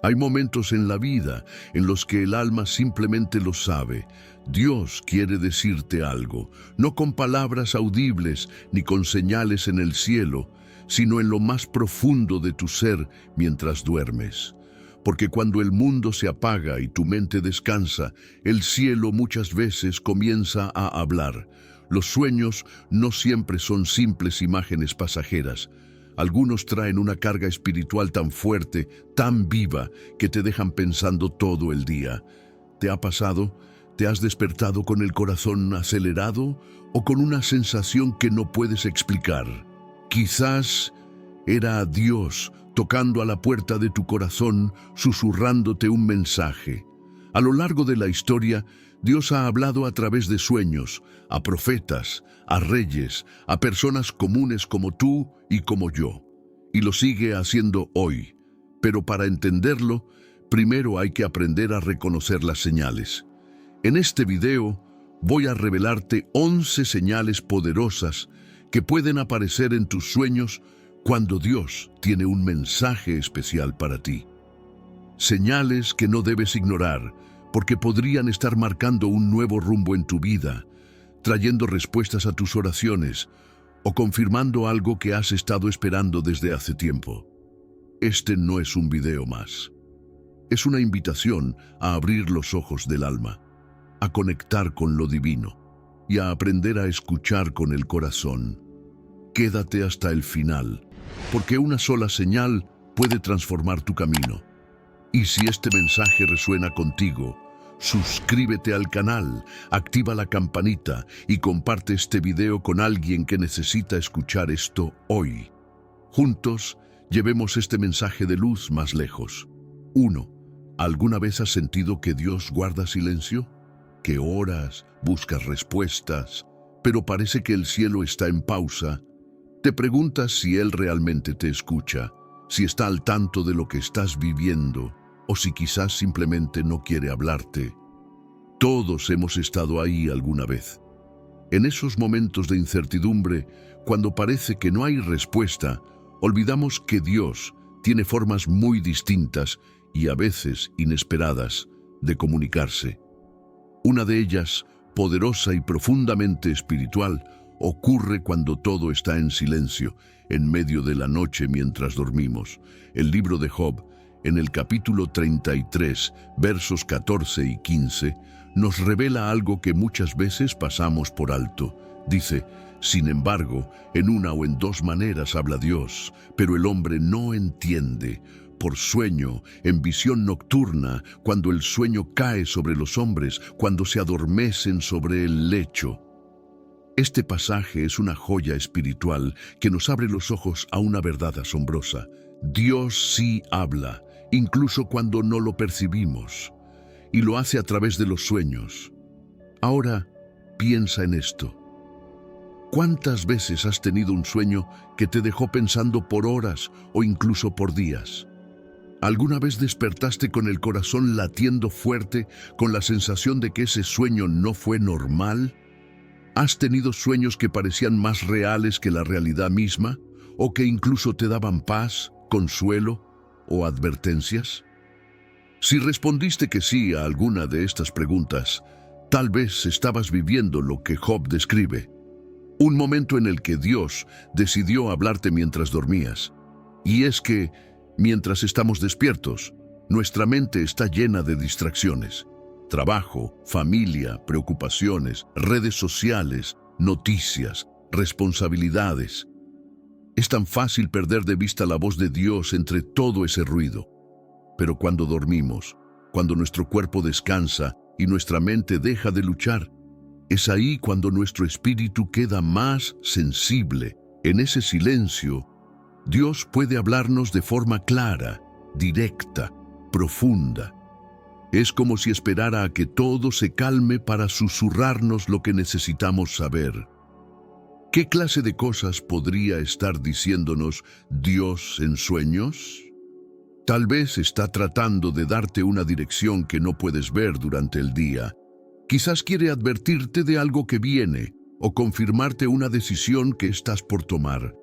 Hay momentos en la vida en los que el alma simplemente lo sabe. Dios quiere decirte algo, no con palabras audibles ni con señales en el cielo, sino en lo más profundo de tu ser mientras duermes. Porque cuando el mundo se apaga y tu mente descansa, el cielo muchas veces comienza a hablar. Los sueños no siempre son simples imágenes pasajeras. Algunos traen una carga espiritual tan fuerte, tan viva, que te dejan pensando todo el día. ¿Te ha pasado? ¿Te has despertado con el corazón acelerado o con una sensación que no puedes explicar? Quizás era Dios tocando a la puerta de tu corazón, susurrándote un mensaje. A lo largo de la historia, Dios ha hablado a través de sueños, a profetas, a reyes, a personas comunes como tú y como yo. Y lo sigue haciendo hoy. Pero para entenderlo, primero hay que aprender a reconocer las señales. En este video voy a revelarte 11 señales poderosas que pueden aparecer en tus sueños cuando Dios tiene un mensaje especial para ti. Señales que no debes ignorar, porque podrían estar marcando un nuevo rumbo en tu vida, trayendo respuestas a tus oraciones o confirmando algo que has estado esperando desde hace tiempo. Este no es un video más. Es una invitación a abrir los ojos del alma, a conectar con lo divino y a aprender a escuchar con el corazón. Quédate hasta el final, porque una sola señal puede transformar tu camino. Y si este mensaje resuena contigo, suscríbete al canal, activa la campanita y comparte este video con alguien que necesita escuchar esto hoy. Juntos, llevemos este mensaje de luz más lejos. 1. ¿Alguna vez has sentido que Dios guarda silencio? Que oras, buscas respuestas, pero parece que el cielo está en pausa. Te preguntas si Él realmente te escucha, si está al tanto de lo que estás viviendo, o si quizás simplemente no quiere hablarte. Todos hemos estado ahí alguna vez. En esos momentos de incertidumbre, cuando parece que no hay respuesta, olvidamos que Dios tiene formas muy distintas y a veces inesperadas de comunicarse. Una de ellas, poderosa y profundamente espiritual, ocurre cuando todo está en silencio, en medio de la noche mientras dormimos. El libro de Job, en el capítulo 33, versos 14 y 15, nos revela algo que muchas veces pasamos por alto. Dice: sin embargo, en una o en dos maneras habla Dios, pero el hombre no entiende. Por sueño, en visión nocturna, cuando el sueño cae sobre los hombres, cuando se adormecen sobre el lecho. Este pasaje es una joya espiritual que nos abre los ojos a una verdad asombrosa. Dios sí habla, incluso cuando no lo percibimos, y lo hace a través de los sueños. Ahora, piensa en esto. ¿Cuántas veces has tenido un sueño que te dejó pensando por horas o incluso por días? ¿Alguna vez despertaste con el corazón latiendo fuerte, con la sensación de que ese sueño no fue normal? ¿Has tenido sueños que parecían más reales que la realidad misma, o que incluso te daban paz, consuelo o advertencias? Si respondiste que sí a alguna de estas preguntas, tal vez estabas viviendo lo que Job describe. Un momento en el que Dios decidió hablarte mientras dormías. Y es que, mientras estamos despiertos, nuestra mente está llena de distracciones. Trabajo, familia, preocupaciones, redes sociales, noticias, responsabilidades. Es tan fácil perder de vista la voz de Dios entre todo ese ruido. Pero cuando dormimos, cuando nuestro cuerpo descansa y nuestra mente deja de luchar, es ahí cuando nuestro espíritu queda más sensible. En ese silencio, Dios puede hablarnos de forma clara, directa, profunda. Es como si esperara a que todo se calme para susurrarnos lo que necesitamos saber. ¿Qué clase de cosas podría estar diciéndonos Dios en sueños? Tal vez está tratando de darte una dirección que no puedes ver durante el día. Quizás quiere advertirte de algo que viene o confirmarte una decisión que estás por tomar.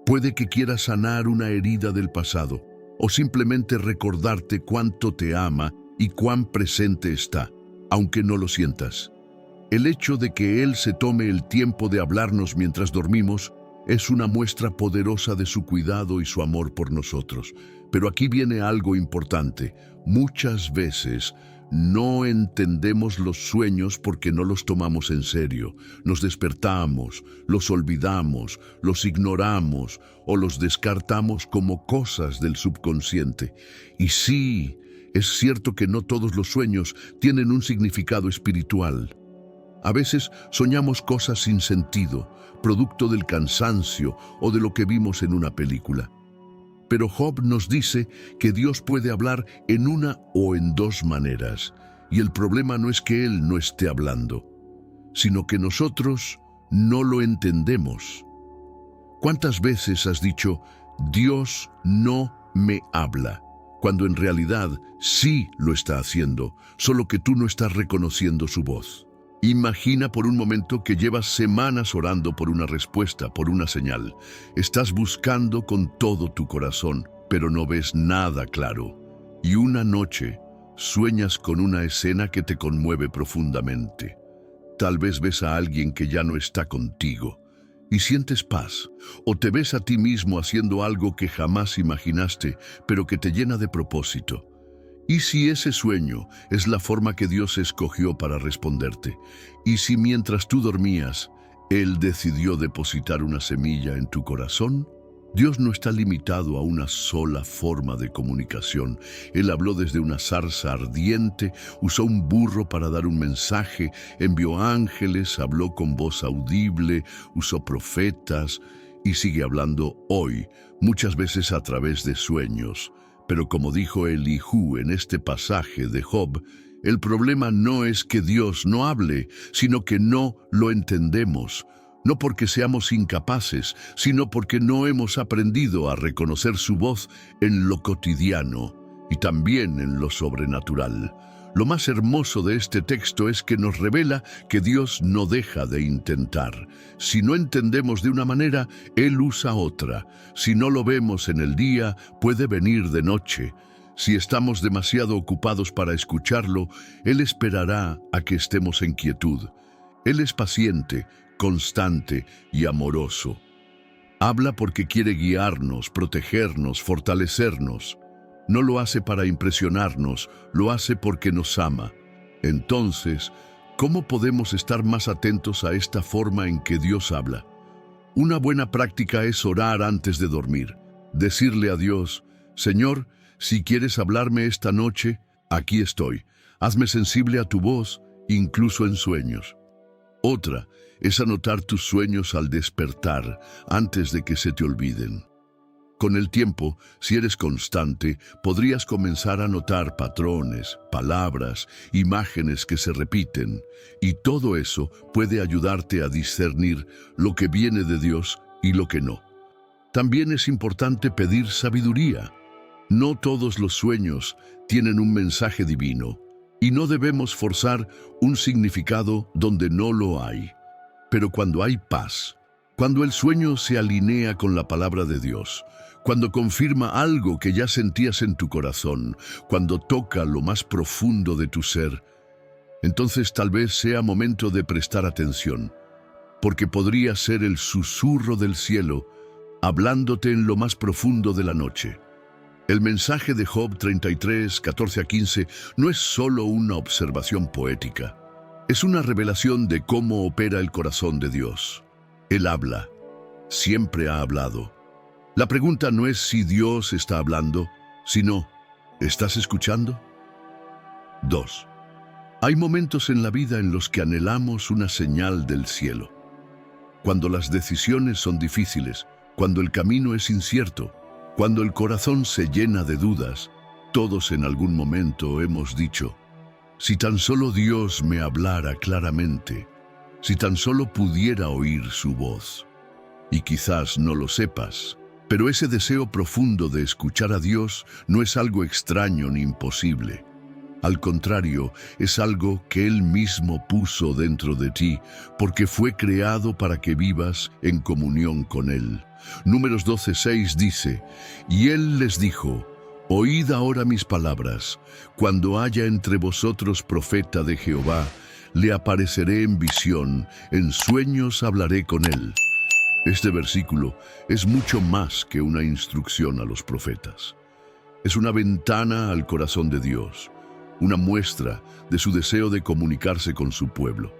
Puede que quiera sanar una herida del pasado o simplemente recordarte cuánto te ama y cuán presente está, aunque no lo sientas. El hecho de que Él se tome el tiempo de hablarnos mientras dormimos es una muestra poderosa de su cuidado y su amor por nosotros. Pero aquí viene algo importante. Muchas veces no entendemos los sueños porque no los tomamos en serio. Nos despertamos, los olvidamos, los ignoramos o los descartamos como cosas del subconsciente. Y sí, es cierto que no todos los sueños tienen un significado espiritual. A veces soñamos cosas sin sentido, producto del cansancio o de lo que vimos en una película. Pero Job nos dice que Dios puede hablar en una o en dos maneras, y el problema no es que Él no esté hablando, sino que nosotros no lo entendemos. ¿Cuántas veces has dicho, Dios no me habla, cuando en realidad sí lo está haciendo, solo que tú no estás reconociendo su voz? Imagina por un momento que llevas semanas orando por una respuesta, por una señal. Estás buscando con todo tu corazón, pero no ves nada claro. Y una noche sueñas con una escena que te conmueve profundamente. Tal vez ves a alguien que ya no está contigo y sientes paz, o te ves a ti mismo haciendo algo que jamás imaginaste, pero que te llena de propósito. ¿Y si ese sueño es la forma que Dios escogió para responderte? ¿Y si mientras tú dormías, Él decidió depositar una semilla en tu corazón? Dios no está limitado a una sola forma de comunicación. Él habló desde una zarza ardiente, usó un burro para dar un mensaje, envió ángeles, habló con voz audible, usó profetas y sigue hablando hoy, muchas veces a través de sueños. Pero como dijo Elihu en este pasaje de Job, el problema no es que Dios no hable, sino que no lo entendemos. No porque seamos incapaces, sino porque no hemos aprendido a reconocer su voz en lo cotidiano y también en lo sobrenatural. Lo más hermoso de este texto es que nos revela que Dios no deja de intentar. Si no entendemos de una manera, Él usa otra. Si no lo vemos en el día, puede venir de noche. Si estamos demasiado ocupados para escucharlo, Él esperará a que estemos en quietud. Él es paciente, constante y amoroso. Habla porque quiere guiarnos, protegernos, fortalecernos. No lo hace para impresionarnos, lo hace porque nos ama. Entonces, ¿cómo podemos estar más atentos a esta forma en que Dios habla? Una buena práctica es orar antes de dormir. Decirle a Dios, Señor, si quieres hablarme esta noche, aquí estoy. Hazme sensible a tu voz, incluso en sueños. Otra es anotar tus sueños al despertar, antes de que se te olviden. Con el tiempo, si eres constante, podrías comenzar a notar patrones, palabras, imágenes que se repiten, y todo eso puede ayudarte a discernir lo que viene de Dios y lo que no. También es importante pedir sabiduría. No todos los sueños tienen un mensaje divino, y no debemos forzar un significado donde no lo hay. Pero cuando hay paz, cuando el sueño se alinea con la palabra de Dios, cuando confirma algo que ya sentías en tu corazón, cuando toca lo más profundo de tu ser, entonces tal vez sea momento de prestar atención, porque podría ser el susurro del cielo, hablándote en lo más profundo de la noche. El mensaje de Job 33, 14 a 15 no es solo una observación poética, es una revelación de cómo opera el corazón de Dios. Él habla, siempre ha hablado. La pregunta no es si Dios está hablando, sino, ¿estás escuchando? 2. Hay momentos en la vida en los que anhelamos una señal del cielo. Cuando las decisiones son difíciles, cuando el camino es incierto, cuando el corazón se llena de dudas, todos en algún momento hemos dicho, si tan solo Dios me hablara claramente, si tan solo pudiera oír su voz. Y quizás no lo sepas, pero ese deseo profundo de escuchar a Dios no es algo extraño ni imposible. Al contrario, es algo que Él mismo puso dentro de ti, porque fue creado para que vivas en comunión con Él. Números 12:6 dice, y Él les dijo, Oíd ahora mis palabras. Cuando haya entre vosotros profeta de Jehová, le apareceré en visión, en sueños hablaré con él. Este versículo es mucho más que una instrucción a los profetas. Es una ventana al corazón de Dios, una muestra de su deseo de comunicarse con su pueblo,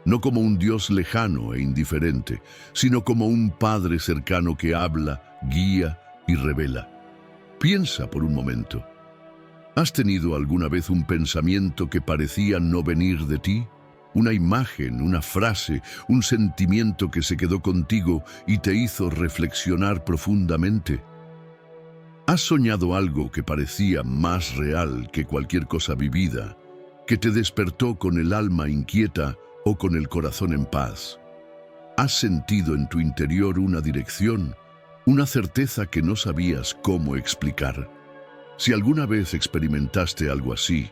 no como un Dios lejano e indiferente, sino como un Padre cercano que habla, guía y revela. Piensa por un momento. ¿Has tenido alguna vez un pensamiento que parecía no venir de ti? Una imagen, una frase, un sentimiento que se quedó contigo y te hizo reflexionar profundamente. ¿Has soñado algo que parecía más real que cualquier cosa vivida, que te despertó con el alma inquieta o con el corazón en paz? ¿Has sentido en tu interior una dirección, una certeza que no sabías cómo explicar? Si alguna vez experimentaste algo así,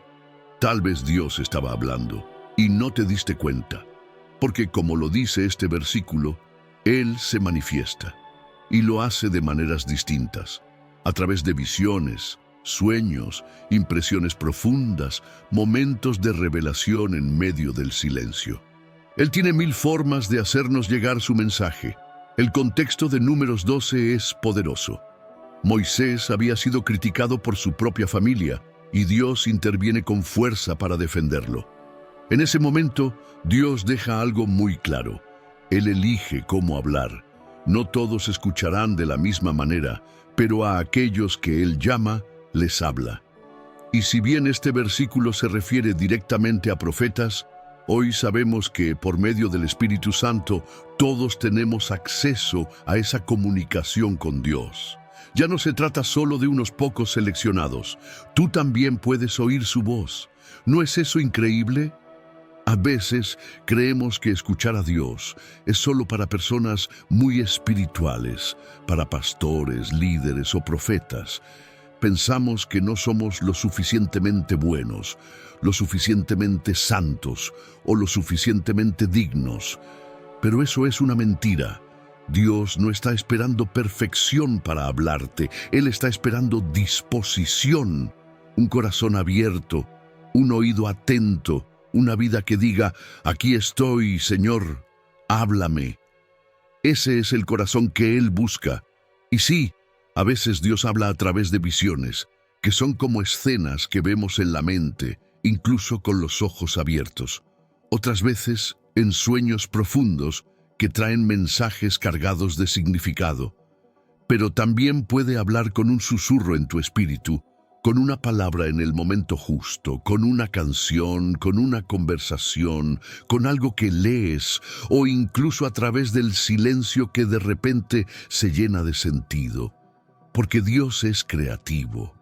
tal vez Dios estaba hablando y no te diste cuenta, porque como lo dice este versículo, Él se manifiesta y lo hace de maneras distintas, a través de visiones, sueños, impresiones profundas, momentos de revelación en medio del silencio. Él tiene 1000 formas de hacernos llegar su mensaje. El contexto de Números 12 es poderoso. Moisés había sido criticado por su propia familia y Dios interviene con fuerza para defenderlo. En ese momento, Dios deja algo muy claro. Él elige cómo hablar. No todos escucharán de la misma manera, pero a aquellos que Él llama, les habla. Y si bien este versículo se refiere directamente a profetas, hoy sabemos que por medio del Espíritu Santo todos tenemos acceso a esa comunicación con Dios. Ya no se trata solo de unos pocos seleccionados. Tú también puedes oír su voz. ¿No es eso increíble? A veces creemos que escuchar a Dios es solo para personas muy espirituales, para pastores, líderes o profetas. Pensamos que no somos lo suficientemente buenos, lo suficientemente santos o lo suficientemente dignos. Pero eso es una mentira. Dios no está esperando perfección para hablarte. Él está esperando disposición, un corazón abierto, un oído atento, una vida que diga, aquí estoy, Señor, háblame. Ese es el corazón que Él busca. Y sí, a veces Dios habla a través de visiones, que son como escenas que vemos en la mente, incluso con los ojos abiertos. Otras veces, en sueños profundos que traen mensajes cargados de significado. Pero también puede hablar con un susurro en tu espíritu, con una palabra en el momento justo, con una canción, con una conversación, con algo que lees o incluso a través del silencio que de repente se llena de sentido. Porque Dios es creativo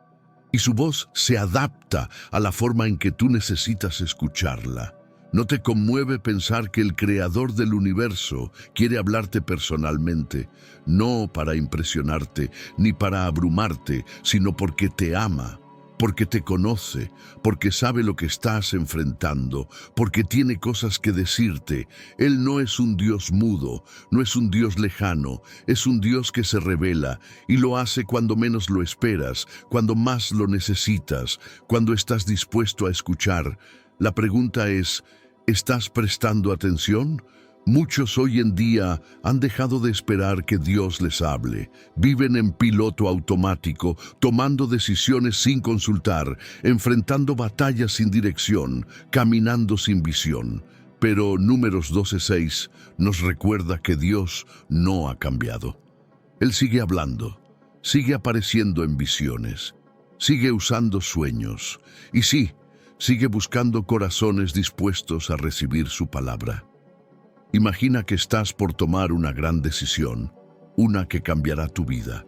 y su voz se adapta a la forma en que tú necesitas escucharla. ¿No te conmueve pensar que el Creador del universo quiere hablarte personalmente, no para impresionarte ni para abrumarte, sino porque te ama, porque te conoce, porque sabe lo que estás enfrentando, porque tiene cosas que decirte? Él no es un Dios mudo, no es un Dios lejano, es un Dios que se revela y lo hace cuando menos lo esperas, cuando más lo necesitas, cuando estás dispuesto a escuchar. La pregunta es, ¿estás prestando atención? Muchos hoy en día han dejado de esperar que Dios les hable. Viven en piloto automático, tomando decisiones sin consultar, enfrentando batallas sin dirección, caminando sin visión. Pero Números 12:6 nos recuerda que Dios no ha cambiado. Él sigue hablando, sigue apareciendo en visiones, sigue usando sueños y sí, sigue buscando corazones dispuestos a recibir su palabra. Imagina que estás por tomar una gran decisión, una que cambiará tu vida.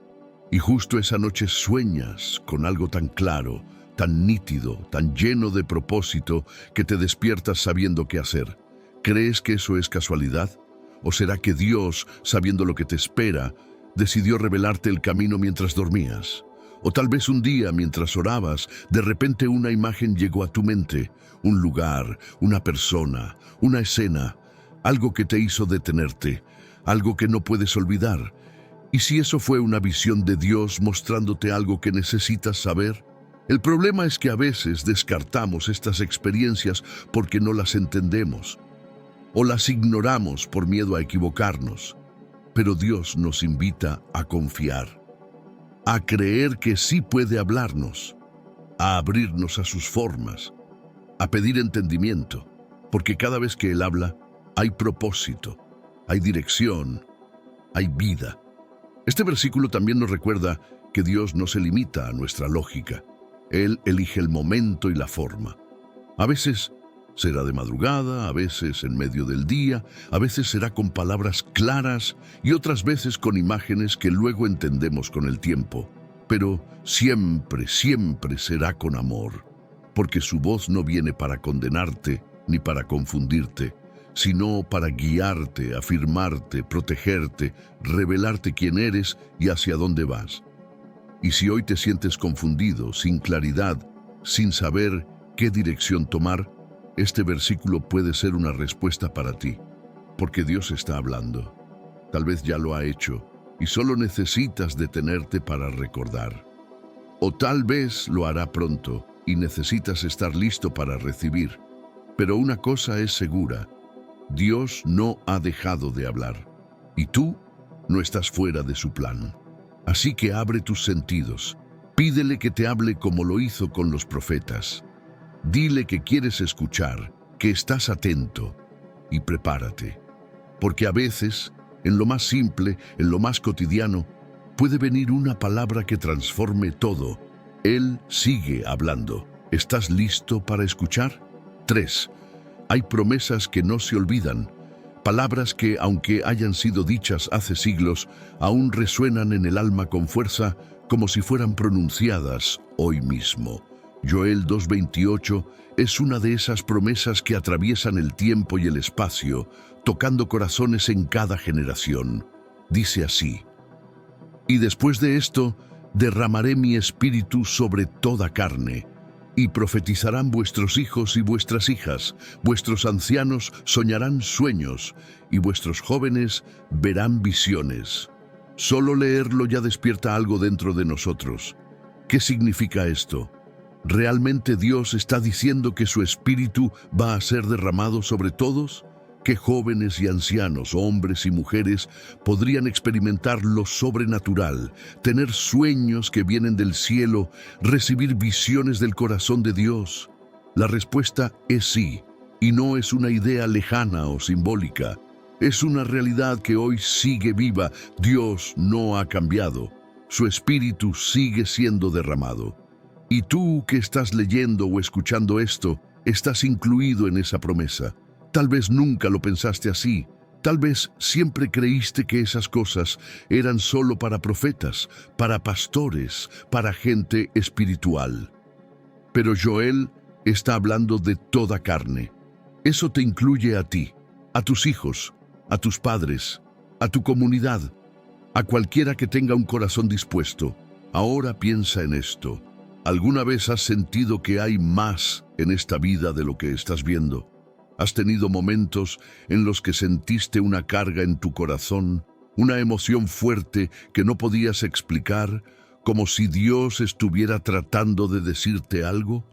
Y justo esa noche sueñas con algo tan claro, tan nítido, tan lleno de propósito, que te despiertas sabiendo qué hacer. ¿Crees que eso es casualidad? ¿O será que Dios, sabiendo lo que te espera, decidió revelarte el camino mientras dormías? O tal vez un día, mientras orabas, de repente una imagen llegó a tu mente, un lugar, una persona, una escena, algo que te hizo detenerte, algo que no puedes olvidar. ¿Y si eso fue una visión de Dios mostrándote algo que necesitas saber? El problema es que a veces descartamos estas experiencias porque no las entendemos o las ignoramos por miedo a equivocarnos. Pero Dios nos invita a confiar, a creer que sí puede hablarnos, a abrirnos a sus formas, a pedir entendimiento, porque cada vez que Él habla, hay propósito, hay dirección, hay vida. Este versículo también nos recuerda que Dios no se limita a nuestra lógica. Él elige el momento y la forma. A veces será de madrugada, a veces en medio del día, a veces será con palabras claras y otras veces con imágenes que luego entendemos con el tiempo. Pero siempre, siempre será con amor, porque su voz no viene para condenarte ni para confundirte, sino para guiarte, afirmarte, protegerte, revelarte quién eres y hacia dónde vas. Y si hoy te sientes confundido, sin claridad, sin saber qué dirección tomar, este versículo puede ser una respuesta para ti, porque Dios está hablando. Tal vez ya lo ha hecho y solo necesitas detenerte para recordar. O tal vez lo hará pronto y necesitas estar listo para recibir. Pero una cosa es segura: Dios no ha dejado de hablar y tú no estás fuera de su plan. Así que abre tus sentidos, pídele que te hable como lo hizo con los profetas. Dile que quieres escuchar, que estás atento y prepárate. Porque a veces, en lo más simple, en lo más cotidiano, puede venir una palabra que transforme todo. Él sigue hablando. ¿Estás listo para escuchar? 3. Hay promesas que no se olvidan. Palabras que, aunque hayan sido dichas hace siglos, aún resuenan en el alma con fuerza, como si fueran pronunciadas hoy mismo. Joel 2:28 es una de esas promesas que atraviesan el tiempo y el espacio, tocando corazones en cada generación. Dice así: y después de esto, derramaré mi espíritu sobre toda carne, y profetizarán vuestros hijos y vuestras hijas, vuestros ancianos soñarán sueños, y vuestros jóvenes verán visiones. Solo leerlo ya despierta algo dentro de nosotros. ¿Qué significa esto? ¿Realmente Dios está diciendo que su espíritu va a ser derramado sobre todos? ¿Que jóvenes y ancianos, hombres y mujeres, podrían experimentar lo sobrenatural, tener sueños que vienen del cielo, recibir visiones del corazón de Dios? La respuesta es sí, y no es una idea lejana o simbólica. Es una realidad que hoy sigue viva. Dios no ha cambiado. Su espíritu sigue siendo derramado. Y tú que estás leyendo o escuchando esto, estás incluido en esa promesa. Tal vez nunca lo pensaste así. Tal vez siempre creíste que esas cosas eran solo para profetas, para pastores, para gente espiritual. Pero Joel está hablando de toda carne. Eso te incluye a ti, a tus hijos, a tus padres, a tu comunidad, a cualquiera que tenga un corazón dispuesto. Ahora piensa en esto. ¿Alguna vez has sentido que hay más en esta vida de lo que estás viendo? ¿Has tenido momentos en los que sentiste una carga en tu corazón, una emoción fuerte que no podías explicar, como si Dios estuviera tratando de decirte algo?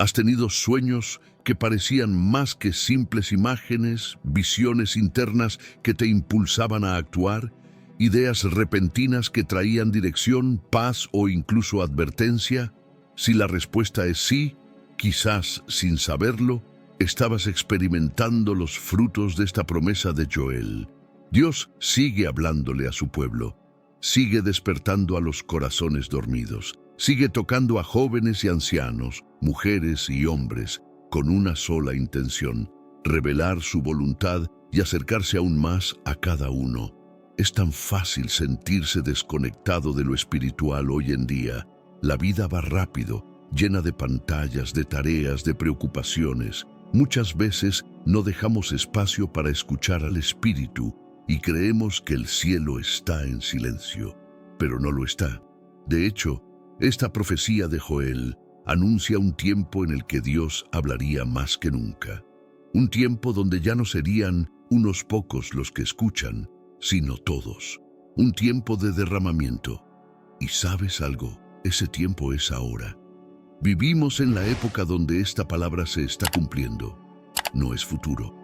¿Has tenido sueños que parecían más que simples imágenes, visiones internas que te impulsaban a actuar? ¿Ideas repentinas que traían dirección, paz o incluso advertencia? Si la respuesta es sí, quizás sin saberlo, estabas experimentando los frutos de esta promesa de Joel. Dios sigue hablándole a su pueblo, sigue despertando a los corazones dormidos, sigue tocando a jóvenes y ancianos, mujeres y hombres, con una sola intención: revelar su voluntad y acercarse aún más a cada uno. Es tan fácil sentirse desconectado de lo espiritual hoy en día. La vida va rápido, llena de pantallas, de tareas, de preocupaciones. Muchas veces no dejamos espacio para escuchar al Espíritu y creemos que el cielo está en silencio, pero no lo está. De hecho, esta profecía de Joel anuncia un tiempo en el que Dios hablaría más que nunca. Un tiempo donde ya no serían unos pocos los que escuchan, sino todos. un tiempo de derramamiento. Y ¿sabes algo? Ese tiempo es ahora. Vivimos en la época donde esta palabra se está cumpliendo. No es futuro,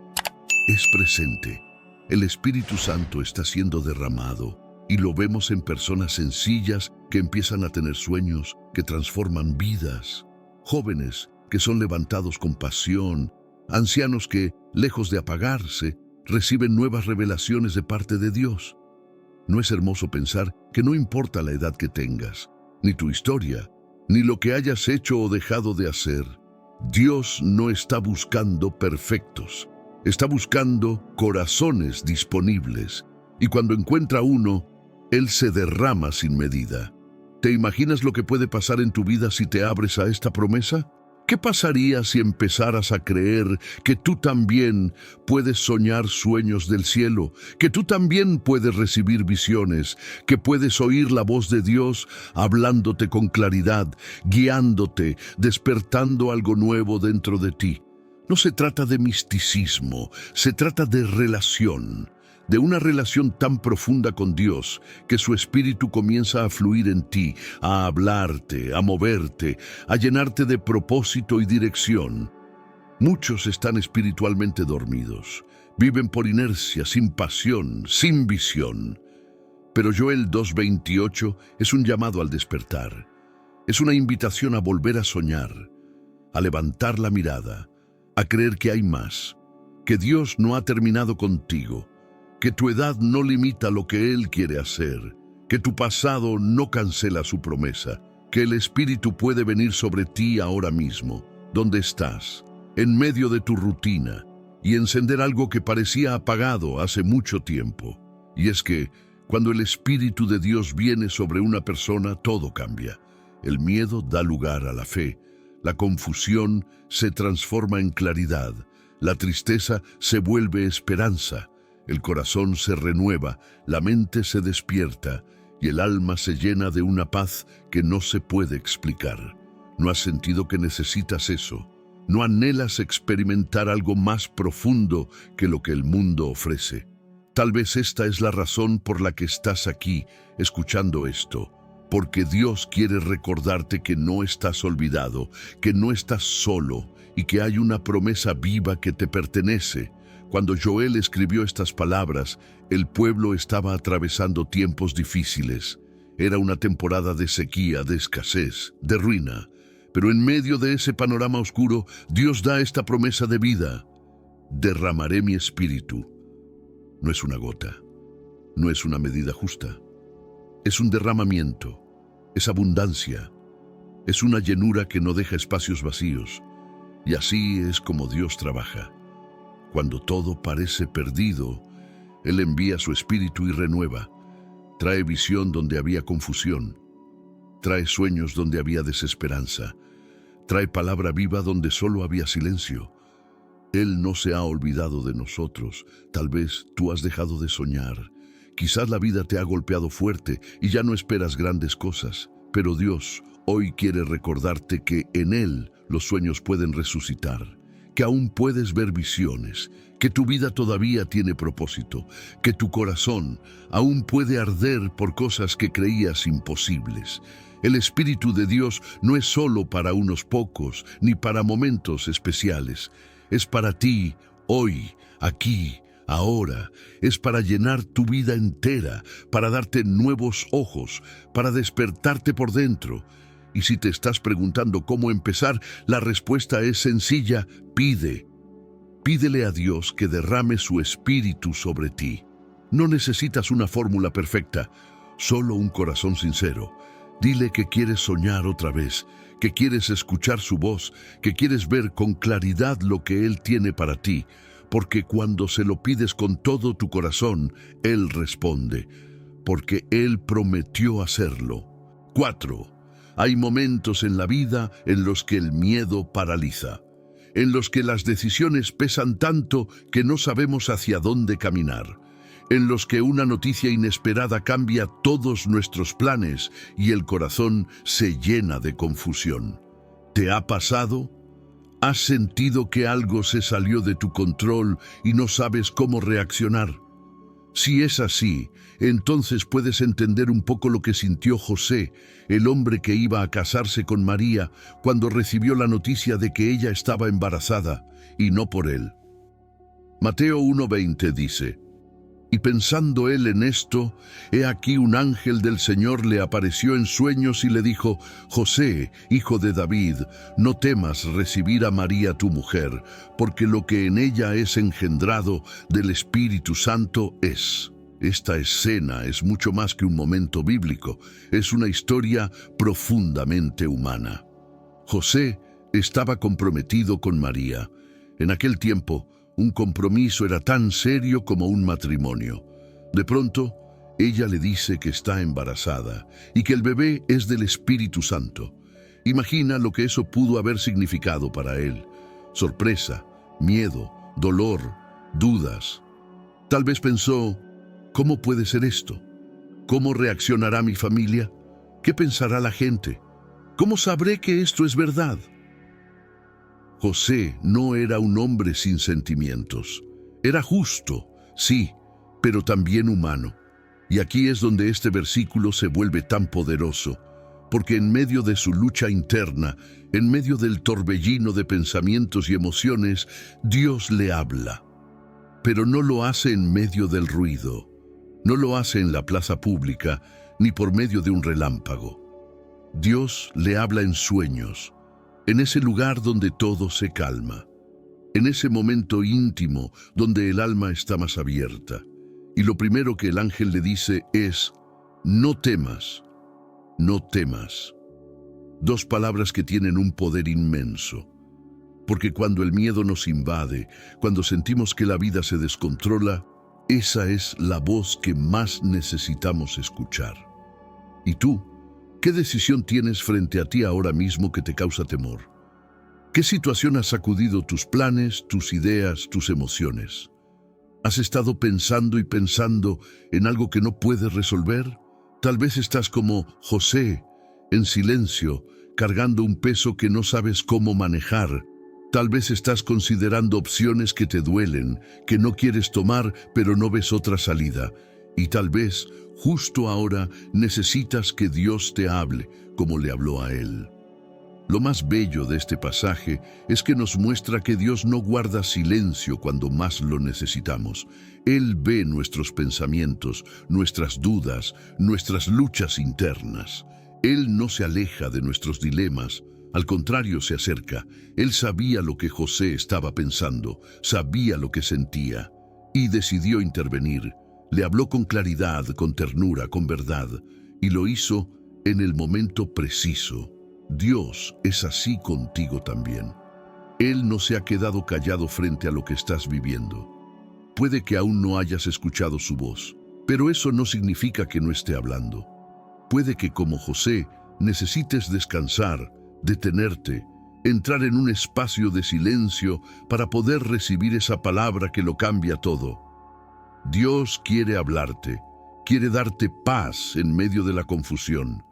es presente. El Espíritu Santo está siendo derramado y lo vemos en personas sencillas que empiezan a tener sueños que transforman vidas. Jóvenes que son levantados con pasión, ancianos que, lejos de apagarse, reciben nuevas revelaciones de parte de Dios. ¿No es hermoso pensar que no importa la edad que tengas, ni tu historia, ni lo que hayas hecho o dejado de hacer? Dios no está buscando perfectos, está buscando corazones disponibles. Y cuando encuentra uno, Él se derrama sin medida. ¿Te imaginas lo que puede pasar en tu vida si te abres a esta promesa? ¿Qué pasaría si empezaras a creer que tú también puedes soñar sueños del cielo, que tú también puedes recibir visiones, que puedes oír la voz de Dios hablándote con claridad, guiándote, despertando algo nuevo dentro de ti? No se trata de misticismo, se trata de relación. De una relación tan profunda con Dios que su Espíritu comienza a fluir en ti, a hablarte, a moverte, a llenarte de propósito y dirección. Muchos están espiritualmente dormidos, viven por inercia, sin pasión, sin visión. Pero Joel 2:28 es un llamado al despertar. Es una invitación a volver a soñar, a levantar la mirada, a creer que hay más, que Dios no ha terminado contigo, que tu edad no limita lo que Él quiere hacer, que tu pasado no cancela su promesa, que el Espíritu puede venir sobre ti ahora mismo, donde estás, en medio de tu rutina, y encender algo que parecía apagado hace mucho tiempo. Y es que, cuando el Espíritu de Dios viene sobre una persona, todo cambia. El miedo da lugar a la fe, la confusión se transforma en claridad, la tristeza se vuelve esperanza, el corazón se renueva, la mente se despierta y el alma se llena de una paz que no se puede explicar. ¿No has sentido que necesitas eso? ¿No anhelas experimentar algo más profundo que lo que el mundo ofrece? Tal vez esta es la razón por la que estás aquí, escuchando esto, porque Dios quiere recordarte que no estás olvidado, que no estás solo y que hay una promesa viva que te pertenece. Cuando Joel escribió estas palabras, el pueblo estaba atravesando tiempos difíciles. Era una temporada de sequía, de escasez, de ruina. Pero en medio de ese panorama oscuro, Dios da esta promesa de vida. Derramaré mi espíritu. No es una gota, no es una medida justa. Es un derramamiento, es abundancia, es una llenura que no deja espacios vacíos. Y así es como Dios trabaja. Cuando todo parece perdido, Él envía su Espíritu y renueva. Trae visión donde había confusión. Trae sueños donde había desesperanza. Trae palabra viva donde solo había silencio. Él no se ha olvidado de nosotros. Tal vez tú has dejado de soñar. Quizás la vida te ha golpeado fuerte y ya no esperas grandes cosas. Pero Dios hoy quiere recordarte que en Él los sueños pueden resucitar, que aún puedes ver visiones, que tu vida todavía tiene propósito, que tu corazón aún puede arder por cosas que creías imposibles. El Espíritu de Dios no es solo para unos pocos, ni para momentos especiales. Es para ti, hoy, aquí, ahora. Es para llenar tu vida entera, para darte nuevos ojos, para despertarte por dentro. Y si te estás preguntando cómo empezar, la respuesta es sencilla: pide. Pídele a Dios que derrame su Espíritu sobre ti. No necesitas una fórmula perfecta, solo un corazón sincero. Dile que quieres soñar otra vez, que quieres escuchar su voz, que quieres ver con claridad lo que Él tiene para ti, porque cuando se lo pides con todo tu corazón, Él responde, porque Él prometió hacerlo. 4. Hay momentos en la vida en los que el miedo paraliza, en los que las decisiones pesan tanto que no sabemos hacia dónde caminar, en los que una noticia inesperada cambia todos nuestros planes y el corazón se llena de confusión. ¿Te ha pasado? ¿Has sentido que algo se salió de tu control y no sabes cómo reaccionar? Si es así, entonces puedes entender un poco lo que sintió José, el hombre que iba a casarse con María, cuando recibió la noticia de que ella estaba embarazada, y no por él. Mateo 1:20 dice: Y pensando él en esto, he aquí un ángel del Señor le apareció en sueños y le dijo: José, hijo de David, no temas recibir a María tu mujer, porque lo que en ella es engendrado del Espíritu Santo es. Esta escena es mucho más que un momento bíblico, es una historia profundamente humana. José estaba comprometido con María. En aquel tiempo, un compromiso era tan serio como un matrimonio. De pronto, ella le dice que está embarazada y que el bebé es del Espíritu Santo. Imagina lo que eso pudo haber significado para él. Sorpresa, miedo, dolor, dudas. Tal vez pensó: ¿cómo puede ser esto? ¿Cómo reaccionará mi familia? ¿Qué pensará la gente? ¿Cómo sabré que esto es verdad? José no era un hombre sin sentimientos. Era justo, sí, pero también humano. Y aquí es donde este versículo se vuelve tan poderoso, porque en medio de su lucha interna, en medio del torbellino de pensamientos y emociones, Dios le habla. Pero no lo hace en medio del ruido, no lo hace en la plaza pública, ni por medio de un relámpago. Dios le habla en sueños, en ese lugar donde todo se calma, en ese momento íntimo donde el alma está más abierta. Y lo primero que el ángel le dice es: no temas, no temas. Dos palabras que tienen un poder inmenso, porque cuando el miedo nos invade, cuando sentimos que la vida se descontrola, esa es la voz que más necesitamos escuchar. ¿Y tú? ¿Qué decisión tienes frente a ti ahora mismo que te causa temor? ¿Qué situación ha sacudido tus planes, tus ideas, tus emociones? ¿Has estado pensando y pensando en algo que no puedes resolver? Tal vez estás como José, en silencio, cargando un peso que no sabes cómo manejar. Tal vez estás considerando opciones que te duelen, que no quieres tomar, pero no ves otra salida. Y tal vez, justo ahora, necesitas que Dios te hable, como le habló a él. Lo más bello de este pasaje es que nos muestra que Dios no guarda silencio cuando más lo necesitamos. Él ve nuestros pensamientos, nuestras dudas, nuestras luchas internas. Él no se aleja de nuestros dilemas, al contrario se acerca. Él sabía lo que José estaba pensando, sabía lo que sentía, y decidió intervenir. Le habló con claridad, con ternura, con verdad, y lo hizo en el momento preciso. Dios es así contigo también. Él no se ha quedado callado frente a lo que estás viviendo. Puede que aún no hayas escuchado su voz, pero eso no significa que no esté hablando. Puede que, como José, necesites descansar, detenerte, entrar en un espacio de silencio para poder recibir esa palabra que lo cambia todo. Dios quiere hablarte, quiere darte paz en medio de la confusión,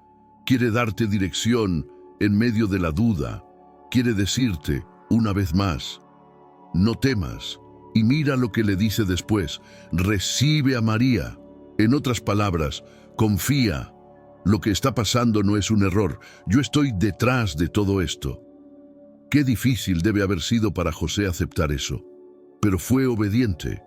quiere darte dirección en medio de la duda, quiere decirte, una vez más: no temas. Y mira lo que le dice después: recibe a María. En otras palabras, confía. Lo que está pasando no es un error. Yo estoy detrás de todo esto. Qué difícil debe haber sido para José aceptar eso. Pero fue obediente.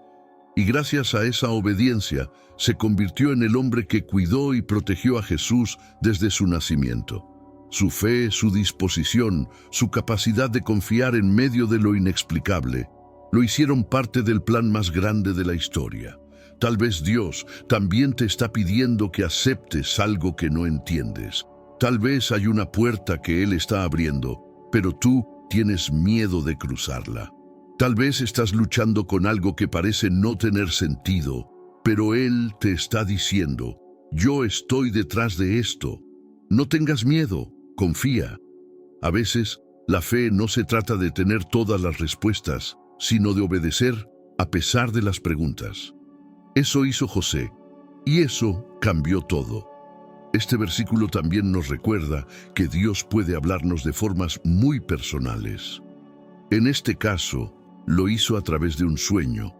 Y gracias a esa obediencia, se convirtió en el hombre que cuidó y protegió a Jesús desde su nacimiento. Su fe, su disposición, su capacidad de confiar en medio de lo inexplicable, lo hicieron parte del plan más grande de la historia. Tal vez Dios también te está pidiendo que aceptes algo que no entiendes. Tal vez hay una puerta que Él está abriendo, pero tú tienes miedo de cruzarla. Tal vez estás luchando con algo que parece no tener sentido, pero Él te está diciendo: yo estoy detrás de esto. No tengas miedo, confía. A veces, la fe no se trata de tener todas las respuestas, sino de obedecer a pesar de las preguntas. Eso hizo José, y eso cambió todo. Este versículo también nos recuerda que Dios puede hablarnos de formas muy personales. En este caso, lo hizo a través de un sueño.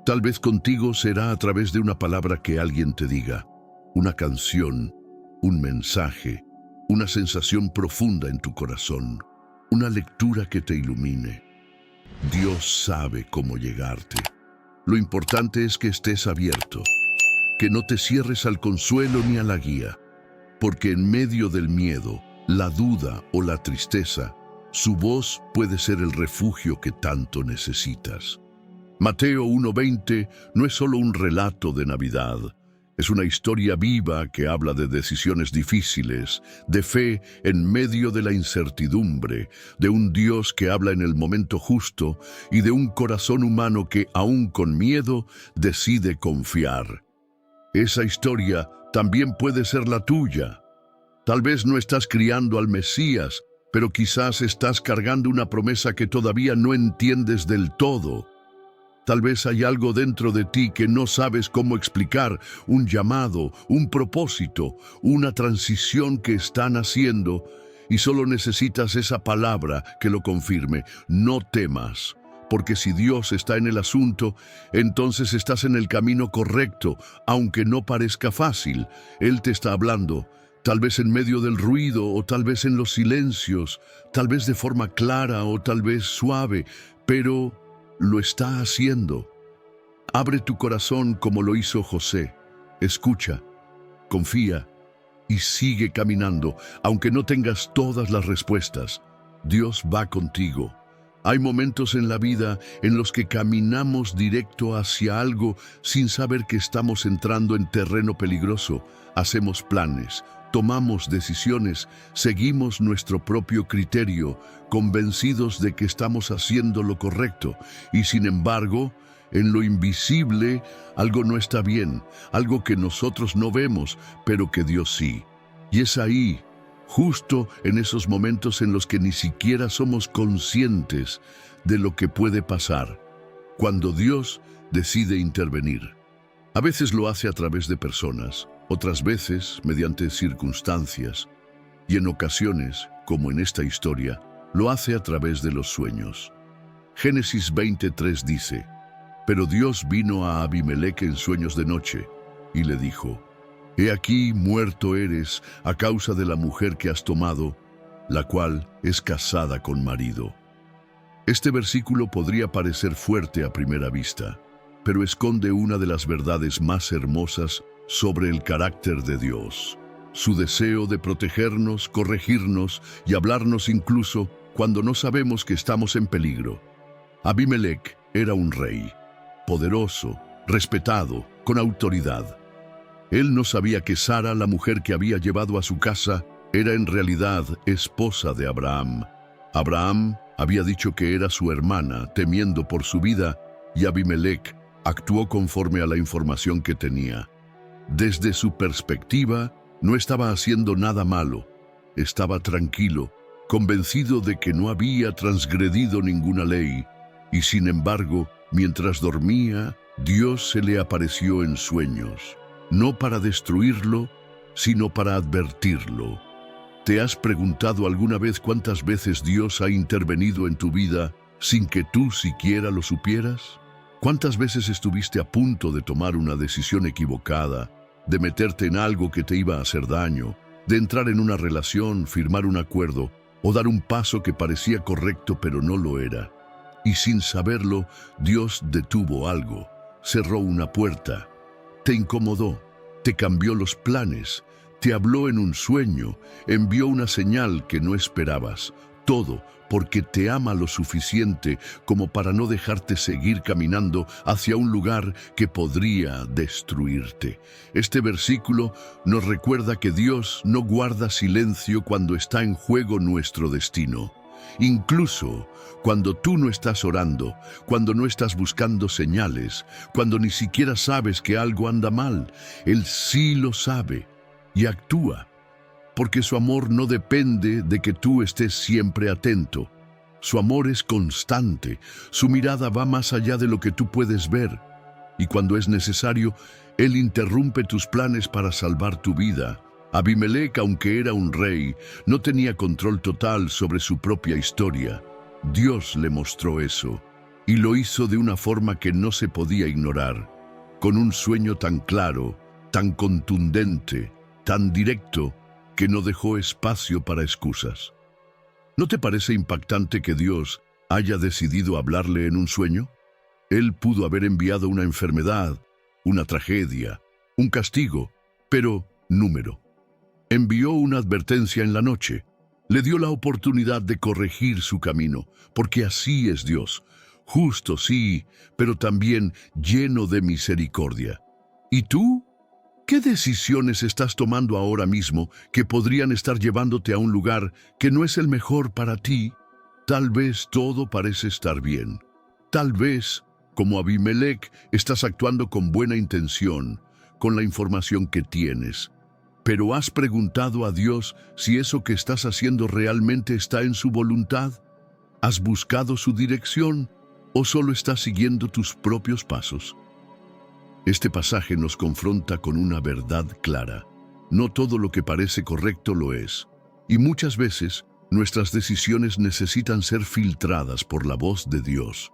Tal vez contigo será a través de una palabra que alguien te diga, una canción, un mensaje, una sensación profunda en tu corazón, una lectura que te ilumine. Dios sabe cómo llegarte. Lo importante es que estés abierto, que no te cierres al consuelo ni a la guía, porque en medio del miedo, la duda o la tristeza, su voz puede ser el refugio que tanto necesitas. Mateo 1:20 no es solo un relato de Navidad, es una historia viva que habla de decisiones difíciles, de fe en medio de la incertidumbre, de un Dios que habla en el momento justo y de un corazón humano que, aún con miedo, decide confiar. Esa historia también puede ser la tuya. Tal vez no estás criando al Mesías, pero quizás estás cargando una promesa que todavía no entiendes del todo. Tal vez hay algo dentro de ti que no sabes cómo explicar, un llamado, un propósito, una transición que están haciendo y solo necesitas esa palabra que lo confirme. No temas, porque si Dios está en el asunto, entonces estás en el camino correcto, aunque no parezca fácil. Él te está hablando, tal vez en medio del ruido o tal vez en los silencios, tal vez de forma clara o tal vez suave, pero lo está haciendo. Abre tu corazón como lo hizo José. Escucha, confía y sigue caminando, aunque no tengas todas las respuestas. Dios va contigo. Hay momentos en la vida en los que caminamos directo hacia algo sin saber que estamos entrando en terreno peligroso. Hacemos planes, tomamos decisiones, seguimos nuestro propio criterio, convencidos de que estamos haciendo lo correcto. Y sin embargo, en lo invisible, algo no está bien, algo que nosotros no vemos, pero que Dios sí. Y es ahí, justo en esos momentos en los que ni siquiera somos conscientes de lo que puede pasar, cuando Dios decide intervenir. A veces lo hace a través de personas, otras veces mediante circunstancias, y en ocasiones, como en esta historia, lo hace a través de los sueños. Génesis 20:3 dice: Pero Dios vino a Abimelec en sueños de noche, y le dijo: He aquí muerto eres a causa de la mujer que has tomado, la cual es casada con marido. Este versículo podría parecer fuerte a primera vista, pero esconde una de las verdades más hermosas sobre el carácter de Dios, su deseo de protegernos, corregirnos y hablarnos incluso cuando no sabemos que estamos en peligro. Abimelec era un rey, poderoso, respetado, con autoridad. Él no sabía que Sara, la mujer que había llevado a su casa, era en realidad esposa de Abraham. Abraham había dicho que era su hermana, temiendo por su vida, y Abimelec actuó conforme a la información que tenía. Desde su perspectiva, no estaba haciendo nada malo. Estaba tranquilo, convencido de que no había transgredido ninguna ley, y sin embargo, mientras dormía, Dios se le apareció en sueños, no para destruirlo, sino para advertirlo. ¿Te has preguntado alguna vez cuántas veces Dios ha intervenido en tu vida sin que tú siquiera lo supieras? ¿Cuántas veces estuviste a punto de tomar una decisión equivocada, de meterte en algo que te iba a hacer daño, de entrar en una relación, firmar un acuerdo o dar un paso que parecía correcto pero no lo era? Y sin saberlo, Dios detuvo algo, cerró una puerta, te incomodó, te cambió los planes, te habló en un sueño, envió una señal que no esperabas. Todo porque te ama lo suficiente como para no dejarte seguir caminando hacia un lugar que podría destruirte. Este versículo nos recuerda que Dios no guarda silencio cuando está en juego nuestro destino. Incluso cuando tú no estás orando, cuando no estás buscando señales, cuando ni siquiera sabes que algo anda mal, Él sí lo sabe y actúa. Porque su amor no depende de que tú estés siempre atento. Su amor es constante, su mirada va más allá de lo que tú puedes ver. Y cuando es necesario, Él interrumpe tus planes para salvar tu vida. Abimelec, aunque era un rey, no tenía control total sobre su propia historia. Dios le mostró eso. y lo hizo de una forma que no se podía ignorar, con un sueño tan claro, tan contundente, tan directo, que no dejó espacio para excusas. ¿No te parece impactante que Dios haya decidido hablarle en un sueño? Él pudo haber enviado una enfermedad, una tragedia, un castigo, pero número. Envió una advertencia en la noche. Le dio la oportunidad de corregir su camino, porque así es Dios. Justo, sí, pero también lleno de misericordia. ¿Y tú? ¿Qué decisiones estás tomando ahora mismo que podrían estar llevándote a un lugar que no es el mejor para ti? Tal vez todo parece estar bien. Tal vez, como Abimelec, estás actuando con buena intención, con la información que tienes. Pero ¿has preguntado a Dios si eso que estás haciendo realmente está en su voluntad? ¿Has buscado su dirección o solo estás siguiendo tus propios pasos? Este pasaje nos confronta con una verdad clara. No todo lo que parece correcto lo es. Y muchas veces, nuestras decisiones necesitan ser filtradas por la voz de Dios.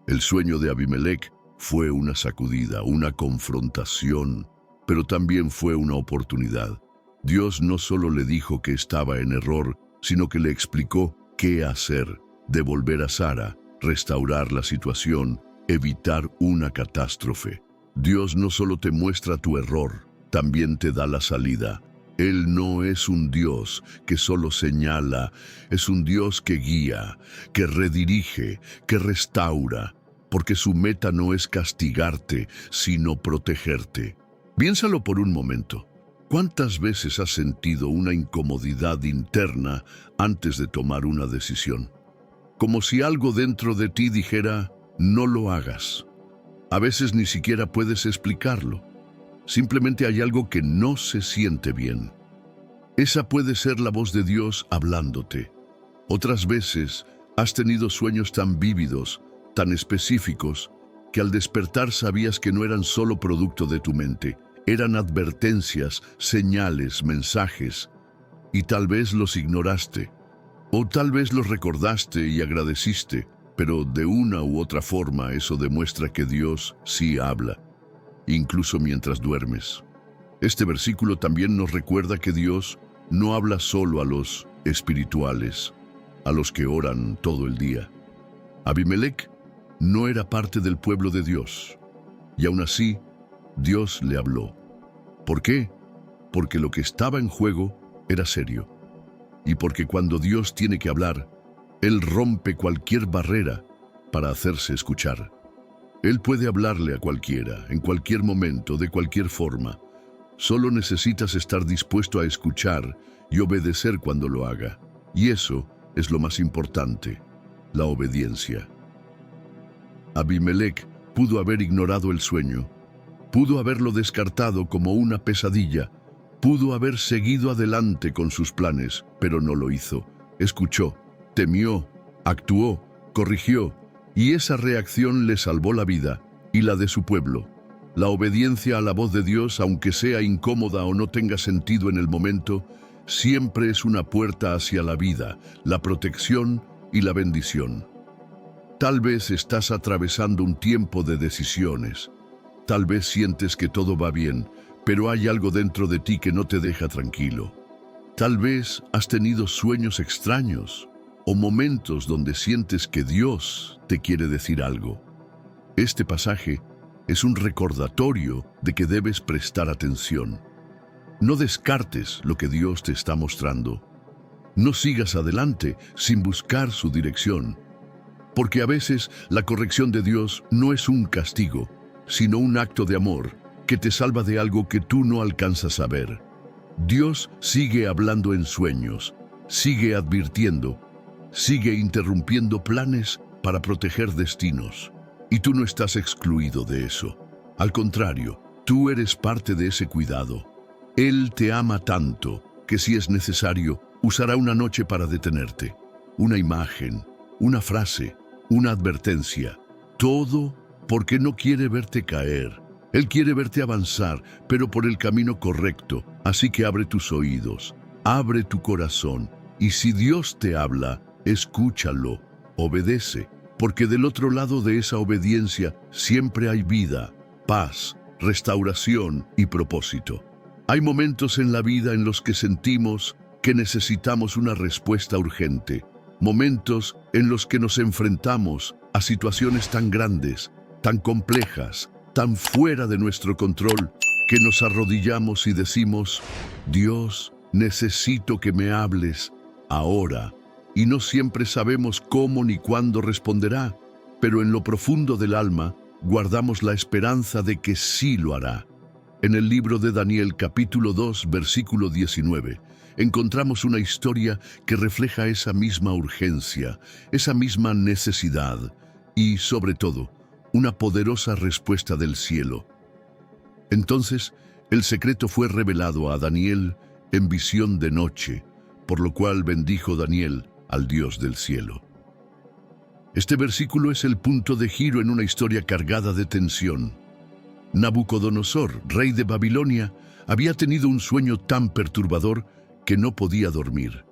El sueño de Abimelec fue una sacudida, una confrontación, pero también fue una oportunidad. Dios no solo le dijo que estaba en error, sino que le explicó qué hacer, devolver a Sara, restaurar la situación, evitar una catástrofe. Dios no solo te muestra tu error, también te da la salida. Él no es un Dios que solo señala, es un Dios que guía, que redirige, que restaura, porque su meta no es castigarte, sino protegerte. Piénsalo por un momento. ¿Cuántas veces has sentido una incomodidad interna antes de tomar una decisión? Como si algo dentro de ti dijera, no lo hagas. A veces ni siquiera puedes explicarlo. Simplemente hay algo que no se siente bien. Esa puede ser la voz de Dios hablándote. Otras veces has tenido sueños tan vívidos, tan específicos, que al despertar sabías que no eran solo producto de tu mente, eran advertencias, señales, mensajes, y tal vez los ignoraste, o tal vez los recordaste y agradeciste, pero de una u otra forma eso demuestra que Dios sí habla, incluso mientras duermes. Este versículo también nos recuerda que Dios no habla solo a los espirituales, a los que oran todo el día. Abimelec no era parte del pueblo de Dios, y aún así, Dios le habló. ¿Por qué? Porque lo que estaba en juego era serio, y porque cuando Dios tiene que hablar, Él rompe cualquier barrera para hacerse escuchar. Él puede hablarle a cualquiera, en cualquier momento, de cualquier forma. Solo necesitas estar dispuesto a escuchar y obedecer cuando lo haga. Y eso es lo más importante, la obediencia. Abimelec pudo haber ignorado el sueño, pudo haberlo descartado como una pesadilla, pudo haber seguido adelante con sus planes, pero no lo hizo. Escuchó, temió, actuó, corrigió, y esa reacción le salvó la vida y la de su pueblo. La obediencia a la voz de Dios, aunque sea incómoda o no tenga sentido en el momento, siempre es una puerta hacia la vida, la protección y la bendición. Tal vez estás atravesando un tiempo de decisiones. Tal vez sientes que todo va bien, pero hay algo dentro de ti que no te deja tranquilo. Tal vez has tenido sueños extraños o momentos donde sientes que Dios te quiere decir algo. Este pasaje es un recordatorio de que debes prestar atención. No descartes lo que Dios te está mostrando. No sigas adelante sin buscar su dirección, porque a veces la corrección de Dios no es un castigo, sino un acto de amor que te salva de algo que tú no alcanzas a ver. Dios sigue hablando en sueños, sigue advirtiendo, sigue interrumpiendo planes para proteger destinos. Y tú no estás excluido de eso. Al contrario, tú eres parte de ese cuidado. Él te ama tanto que si es necesario, usará una noche para detenerte. Una imagen, una frase, una advertencia. Todo porque no quiere verte caer. Él quiere verte avanzar, pero por el camino correcto. Así que abre tus oídos, abre tu corazón. Y si Dios te habla, escúchalo, obedece. porque del otro lado de esa obediencia siempre hay vida, paz, restauración y propósito. Hay momentos en la vida en los que sentimos que necesitamos una respuesta urgente, momentos en los que nos enfrentamos a situaciones tan grandes, tan complejas, tan fuera de nuestro control, que nos arrodillamos y decimos: Dios, necesito que me hables ahora. Y no siempre sabemos cómo ni cuándo responderá, pero en lo profundo del alma guardamos la esperanza de que sí lo hará. En el libro de Daniel, capítulo 2, versículo 19, encontramos una historia que refleja esa misma urgencia, esa misma necesidad y, sobre todo, una poderosa respuesta del cielo. Entonces, el secreto fue revelado a Daniel en visión de noche, por lo cual bendijo Daniel al Dios del cielo. Este versículo es el punto de giro en una historia cargada de tensión. Nabucodonosor, rey de Babilonia, había tenido un sueño tan perturbador que no podía dormir.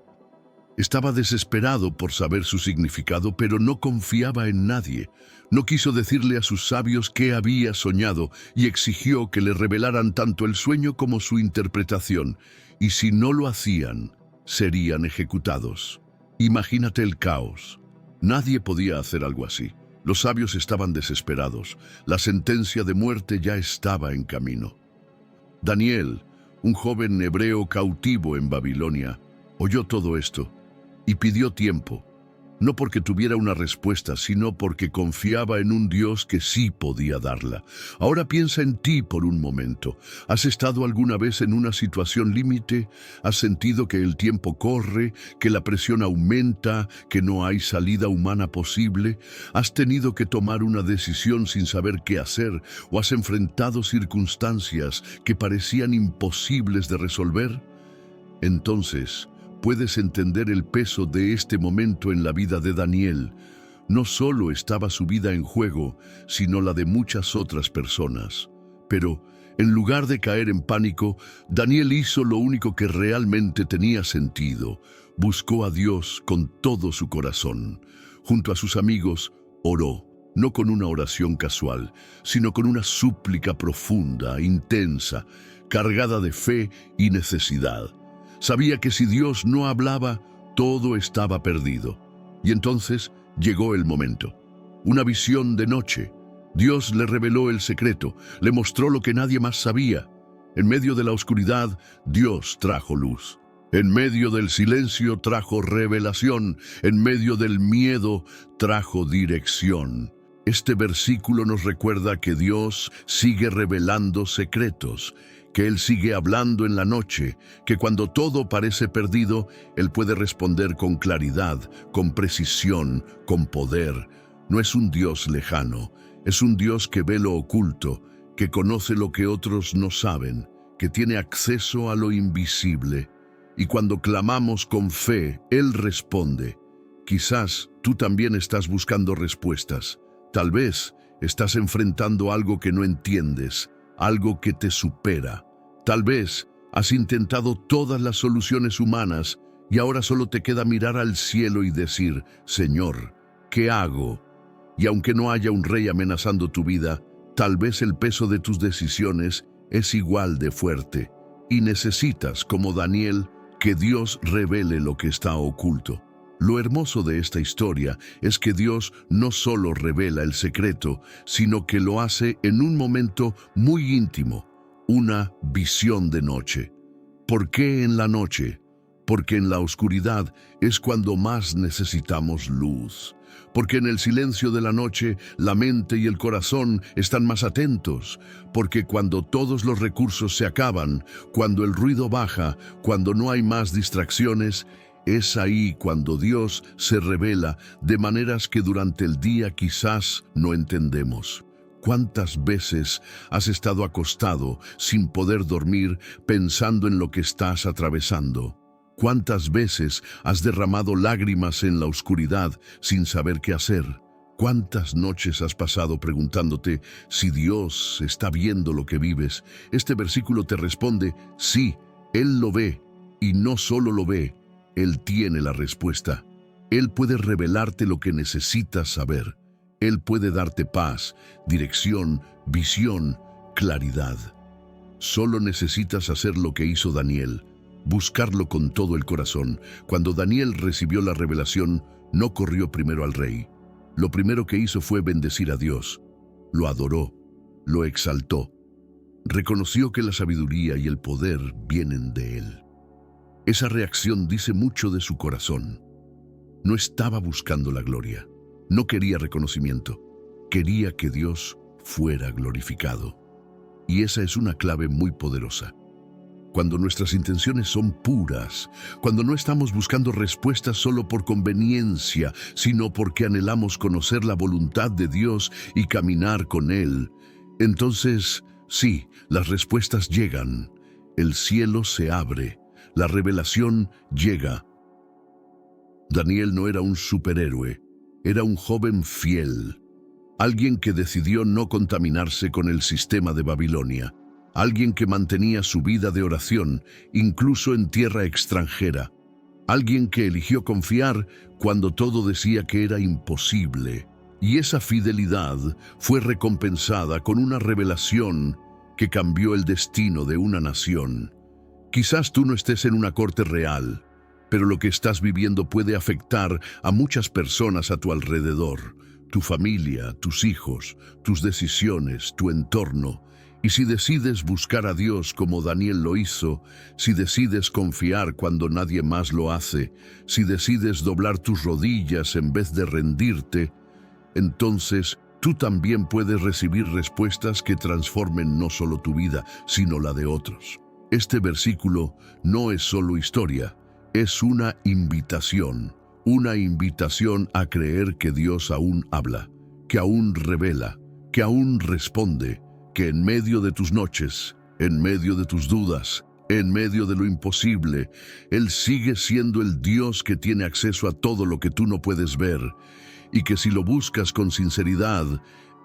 Estaba desesperado por saber su significado, pero no confiaba en nadie. No quiso decirle a sus sabios qué había soñado y exigió que le revelaran tanto el sueño como su interpretación, y si no lo hacían, serían ejecutados. Imagínate el caos. Nadie podía hacer algo así. Los sabios estaban desesperados. La sentencia de muerte ya estaba en camino. Daniel, un joven hebreo cautivo en Babilonia, oyó todo esto y pidió tiempo, no porque tuviera una respuesta, sino porque confiaba en un Dios que sí podía darla. Ahora piensa en ti por un momento. ¿Has estado alguna vez en una situación límite? ¿Has sentido que el tiempo corre, que la presión aumenta, que no hay salida humana posible? ¿Has tenido que tomar una decisión sin saber qué hacer? ¿O has enfrentado circunstancias que parecían imposibles de resolver? Entonces, puedes entender el peso de este momento en la vida de Daniel. No solo estaba su vida en juego, sino la de muchas otras personas. Pero, en lugar de caer en pánico, Daniel hizo lo único que realmente tenía sentido. Buscó a Dios con todo su corazón. Junto a sus amigos, oró, no con una oración casual, sino con una súplica profunda, intensa, cargada de fe y necesidad. Sabía que si Dios no hablaba, todo estaba perdido. Y entonces llegó el momento. Una visión de noche. Dios le reveló el secreto, le mostró lo que nadie más sabía. En medio de la oscuridad, Dios trajo luz. En medio del silencio trajo revelación. En medio del miedo trajo dirección. Este versículo nos recuerda que Dios sigue revelando secretos, que Él sigue hablando en la noche, que cuando todo parece perdido, Él puede responder con claridad, con precisión, con poder. No es un Dios lejano, es un Dios que ve lo oculto, que conoce lo que otros no saben, que tiene acceso a lo invisible. Y cuando clamamos con fe, Él responde. Quizás tú también estás buscando respuestas. Tal vez estás enfrentando algo que no entiendes, algo que te supera. Tal vez has intentado todas las soluciones humanas y ahora solo te queda mirar al cielo y decir: Señor, ¿qué hago? Y aunque no haya un rey amenazando tu vida, tal vez el peso de tus decisiones es igual de fuerte y necesitas, como Daniel, que Dios revele lo que está oculto. Lo hermoso de esta historia es que Dios no solo revela el secreto, sino que lo hace en un momento muy íntimo, una visión de noche. ¿Por qué en la noche? Porque en la oscuridad es cuando más necesitamos luz. Porque en el silencio de la noche la mente y el corazón están más atentos. Porque cuando todos los recursos se acaban, cuando el ruido baja, cuando no hay más distracciones, es ahí cuando Dios se revela de maneras que durante el día quizás no entendemos. ¿Cuántas veces has estado acostado sin poder dormir pensando en lo que estás atravesando? ¿Cuántas veces has derramado lágrimas en la oscuridad sin saber qué hacer? ¿Cuántas noches has pasado preguntándote si Dios está viendo lo que vives? Este versículo te responde: sí, Él lo ve, y no solo lo ve, Él tiene la respuesta. Él puede revelarte lo que necesitas saber. Él puede darte paz, dirección, visión, claridad. Solo necesitas hacer lo que hizo Daniel, buscarlo con todo el corazón. Cuando Daniel recibió la revelación, no corrió primero al rey. Lo primero que hizo fue bendecir a Dios. Lo adoró, lo exaltó. Reconoció que la sabiduría y el poder vienen de Él. Esa reacción dice mucho de su corazón. No estaba buscando la gloria, no quería reconocimiento, quería que Dios fuera glorificado. Y esa es una clave muy poderosa. Cuando nuestras intenciones son puras, cuando no estamos buscando respuestas solo por conveniencia, sino porque anhelamos conocer la voluntad de Dios y caminar con Él, entonces, sí, las respuestas llegan, el cielo se abre, la revelación llega. Daniel no era un superhéroe, era un joven fiel, alguien que decidió no contaminarse con el sistema de Babilonia, alguien que mantenía su vida de oración, incluso en tierra extranjera, alguien que eligió confiar cuando todo decía que era imposible. Y esa fidelidad fue recompensada con una revelación que cambió el destino de una nación. Quizás tú no estés en una corte real, pero lo que estás viviendo puede afectar a muchas personas a tu alrededor, tu familia, tus hijos, tus decisiones, tu entorno. Y si decides buscar a Dios como Daniel lo hizo, si decides confiar cuando nadie más lo hace, si decides doblar tus rodillas en vez de rendirte, entonces tú también puedes recibir respuestas que transformen no solo tu vida, sino la de otros. Este versículo no es solo historia, es una invitación a creer que Dios aún habla, que aún revela, que aún responde, que en medio de tus noches, en medio de tus dudas, en medio de lo imposible, Él sigue siendo el Dios que tiene acceso a todo lo que tú no puedes ver, y que si lo buscas con sinceridad,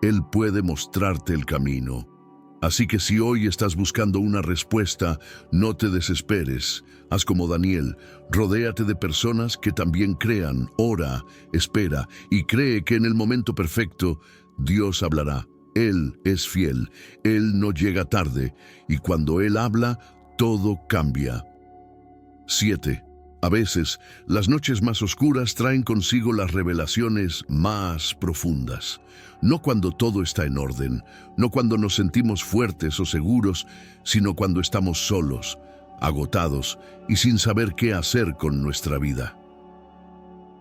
Él puede mostrarte el camino. Así que si hoy estás buscando una respuesta, no te desesperes. Haz como Daniel, rodéate de personas que también crean, ora, espera y cree que en el momento perfecto Dios hablará. Él es fiel, Él no llega tarde, y cuando Él habla, todo cambia. 7. A veces, las noches más oscuras traen consigo las revelaciones más profundas. No cuando todo está en orden, no cuando nos sentimos fuertes o seguros, sino cuando estamos solos, agotados y sin saber qué hacer con nuestra vida.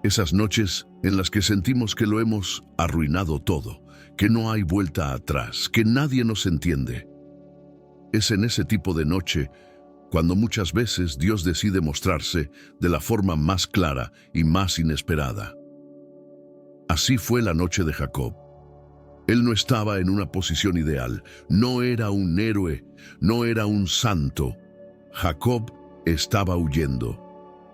Esas noches en las que sentimos que lo hemos arruinado todo, que no hay vuelta atrás, que nadie nos entiende. Es en ese tipo de noche cuando muchas veces Dios decide mostrarse de la forma más clara y más inesperada. Así fue la noche de Jacob. Él no estaba en una posición ideal, no era un héroe, no era un santo. Jacob estaba huyendo.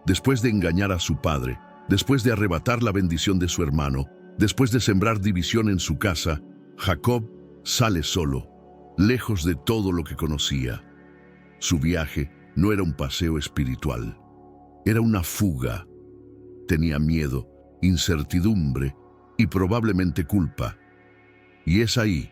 Después de engañar a su padre, después de arrebatar la bendición de su hermano, después de sembrar división en su casa, Jacob sale solo, lejos de todo lo que conocía. Su viaje no era un paseo espiritual, era una fuga. Tenía miedo, incertidumbre y probablemente culpa. Y es ahí,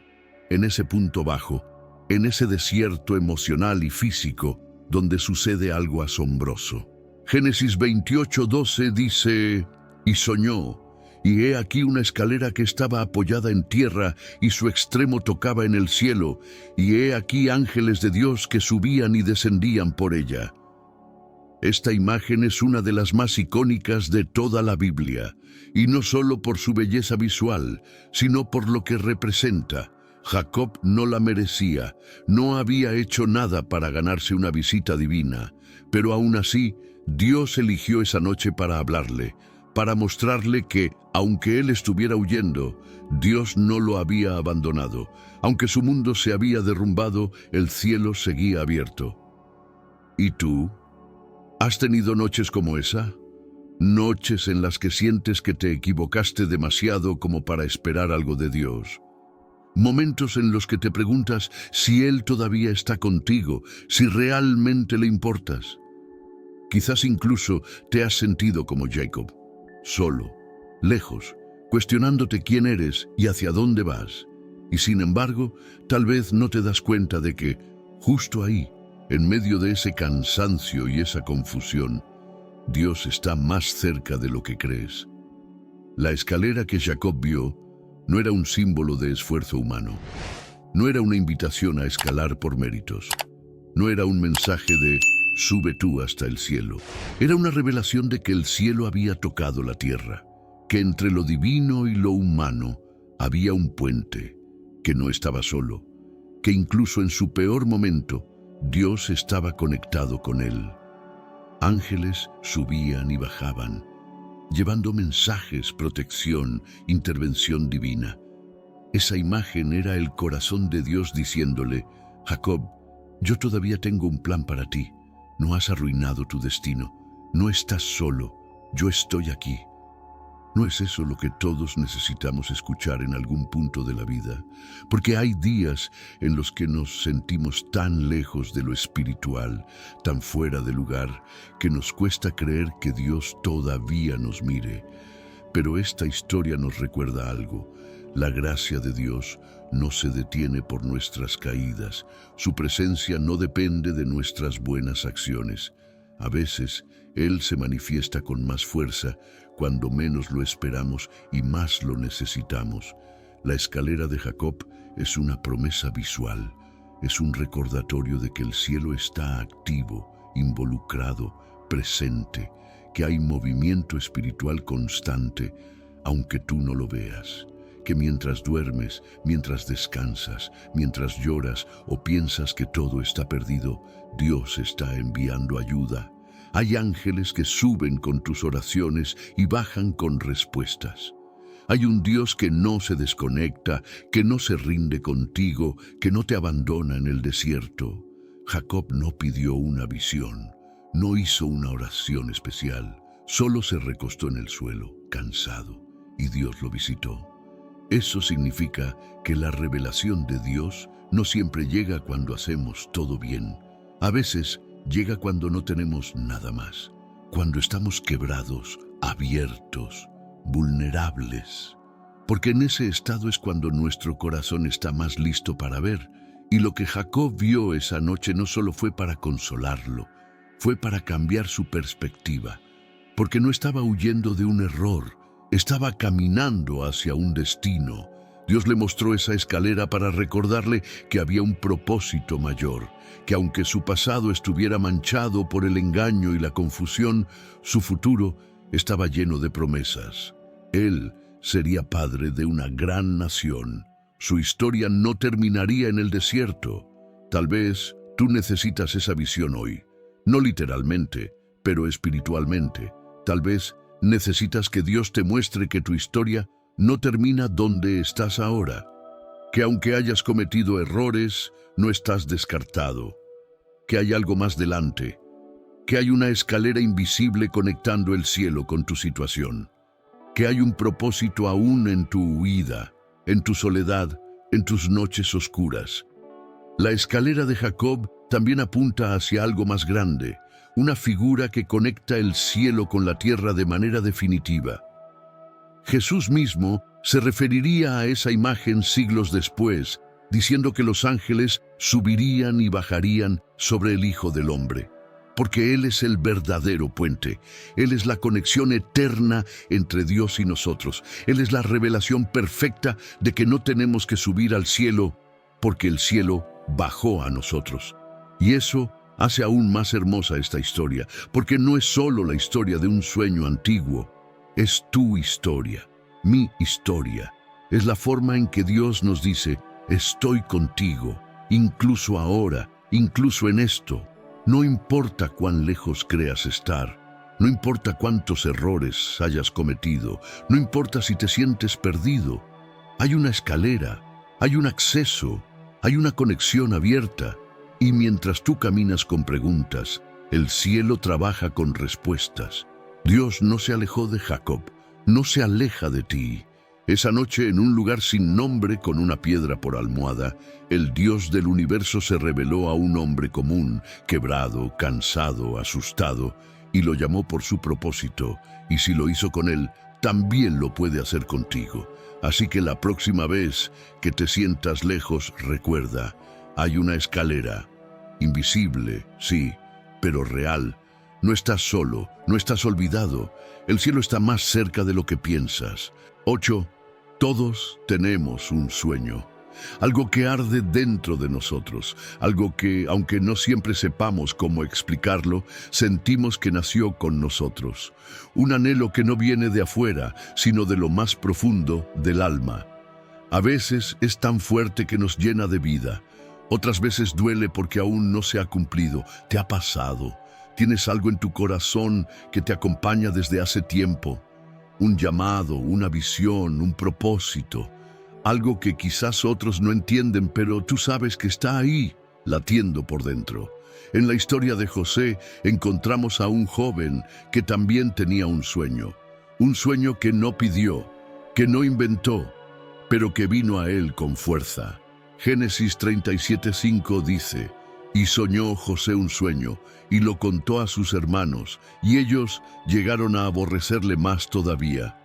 en ese punto bajo, en ese desierto emocional y físico, donde sucede algo asombroso. Génesis 28:12 dice: «Y soñó, y he aquí una escalera que estaba apoyada en tierra, y su extremo tocaba en el cielo, y he aquí ángeles de Dios que subían y descendían por ella». Esta imagen es una de las más icónicas de toda la Biblia, y no solo por su belleza visual, sino por lo que representa. Jacob no la merecía, no había hecho nada para ganarse una visita divina, pero aún así, Dios eligió esa noche para hablarle, para mostrarle que, aunque él estuviera huyendo, Dios no lo había abandonado. Aunque su mundo se había derrumbado, el cielo seguía abierto. ¿Y tú? ¿Has tenido noches como esa? Noches en las que sientes que te equivocaste demasiado como para esperar algo de Dios. Momentos en los que te preguntas si Él todavía está contigo, si realmente le importas. Quizás incluso te has sentido como Jacob, solo, lejos, cuestionándote quién eres y hacia dónde vas. Y sin embargo, tal vez no te das cuenta de que, justo ahí, en medio de ese cansancio y esa confusión, Dios está más cerca de lo que crees. La escalera que Jacob vio no era un símbolo de esfuerzo humano. No era una invitación a escalar por méritos. No era un mensaje de «sube tú hasta el cielo». Era una revelación de que el cielo había tocado la tierra, que entre lo divino y lo humano había un puente, que no estaba solo, que incluso en su peor momento Dios estaba conectado con él. Ángeles subían y bajaban, llevando mensajes, protección, intervención divina. Esa imagen era el corazón de Dios diciéndole: Jacob, yo todavía tengo un plan para ti. No has arruinado tu destino. No estás solo. Yo estoy aquí. ¿No es eso lo que todos necesitamos escuchar en algún punto de la vida? Porque hay días en los que nos sentimos tan lejos de lo espiritual, tan fuera de lugar, que nos cuesta creer que Dios todavía nos mire. Pero esta historia nos recuerda algo. La gracia de Dios no se detiene por nuestras caídas. Su presencia no depende de nuestras buenas acciones. A veces, Él se manifiesta con más fuerza cuando menos lo esperamos y más lo necesitamos. La escalera de Jacob es una promesa visual. Es un recordatorio de que el cielo está activo, involucrado, presente, que hay movimiento espiritual constante, aunque tú no lo veas. Que mientras duermes, mientras descansas, mientras lloras o piensas que todo está perdido, Dios está enviando ayuda. Hay ángeles que suben con tus oraciones y bajan con respuestas. Hay un Dios que no se desconecta, que no se rinde contigo, que no te abandona en el desierto. Jacob no pidió una visión, no hizo una oración especial, solo se recostó en el suelo, cansado, y Dios lo visitó. Eso significa que la revelación de Dios no siempre llega cuando hacemos todo bien. A veces llega cuando no tenemos nada más, cuando estamos quebrados, abiertos, vulnerables. Porque en ese estado es cuando nuestro corazón está más listo para ver. Y lo que Jacob vio esa noche no solo fue para consolarlo, fue para cambiar su perspectiva. Porque no estaba huyendo de un error, estaba caminando hacia un destino. Dios le mostró esa escalera para recordarle que había un propósito mayor, que aunque su pasado estuviera manchado por el engaño y la confusión, su futuro estaba lleno de promesas. Él sería padre de una gran nación. Su historia no terminaría en el desierto. Tal vez tú necesitas esa visión hoy. No literalmente, pero espiritualmente. Tal vez necesitas que Dios te muestre que tu historia no termina donde estás ahora, que aunque hayas cometido errores, no estás descartado, que hay algo más delante, que hay una escalera invisible conectando el cielo con tu situación, que hay un propósito aún en tu huida, en tu soledad, en tus noches oscuras. La escalera de Jacob también apunta hacia algo más grande, una figura que conecta el cielo con la tierra de manera definitiva. Jesús mismo se referiría a esa imagen siglos después, diciendo que los ángeles subirían y bajarían sobre el Hijo del Hombre, porque Él es el verdadero puente. Él es la conexión eterna entre Dios y nosotros. Él es la revelación perfecta de que no tenemos que subir al cielo, porque el cielo bajó a nosotros. Y eso hace aún más hermosa esta historia, porque no es solo la historia de un sueño antiguo, es tu historia, mi historia. Es la forma en que Dios nos dice: estoy contigo, incluso ahora, incluso en esto. No importa cuán lejos creas estar, no importa cuántos errores hayas cometido, no importa si te sientes perdido. Hay una escalera, hay un acceso, hay una conexión abierta. Y mientras tú caminas con preguntas, el cielo trabaja con respuestas. Dios no se alejó de Jacob, no se aleja de ti. Esa noche, en un lugar sin nombre, con una piedra por almohada, el Dios del universo se reveló a un hombre común, quebrado, cansado, asustado, y lo llamó por su propósito, y si lo hizo con él, también lo puede hacer contigo. Así que la próxima vez que te sientas lejos, recuerda, hay una escalera, invisible, sí, pero real. No estás solo, no estás olvidado. El cielo está más cerca de lo que piensas. 8. Todos tenemos un sueño. Algo que arde dentro de nosotros, algo que, aunque no siempre sepamos cómo explicarlo, sentimos que nació con nosotros. Un anhelo que no viene de afuera, sino de lo más profundo del alma. A veces es tan fuerte que nos llena de vida. Otras veces duele porque aún no se ha cumplido. Te ha pasado. Tienes algo en tu corazón que te acompaña desde hace tiempo. Un llamado, una visión, un propósito. Algo que quizás otros no entienden, pero tú sabes que está ahí, latiendo por dentro. En la historia de José encontramos a un joven que también tenía un sueño que no pidió, que no inventó, pero que vino a él con fuerza. Génesis 37:5 dice, y soñó José un sueño, y lo contó a sus hermanos, y ellos llegaron a aborrecerle más todavía.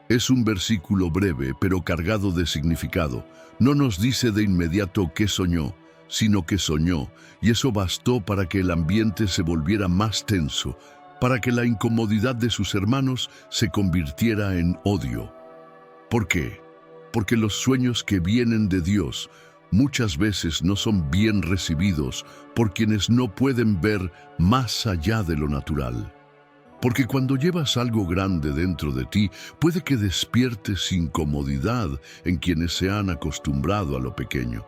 Es un versículo breve, pero cargado de significado. No nos dice de inmediato qué soñó, sino que soñó, y eso bastó para que el ambiente se volviera más tenso, para que la incomodidad de sus hermanos se convirtiera en odio. ¿Por qué? Porque los sueños que vienen de Dios muchas veces no son bien recibidos por quienes no pueden ver más allá de lo natural. Porque cuando llevas algo grande dentro de ti, puede que despiertes incomodidad en quienes se han acostumbrado a lo pequeño.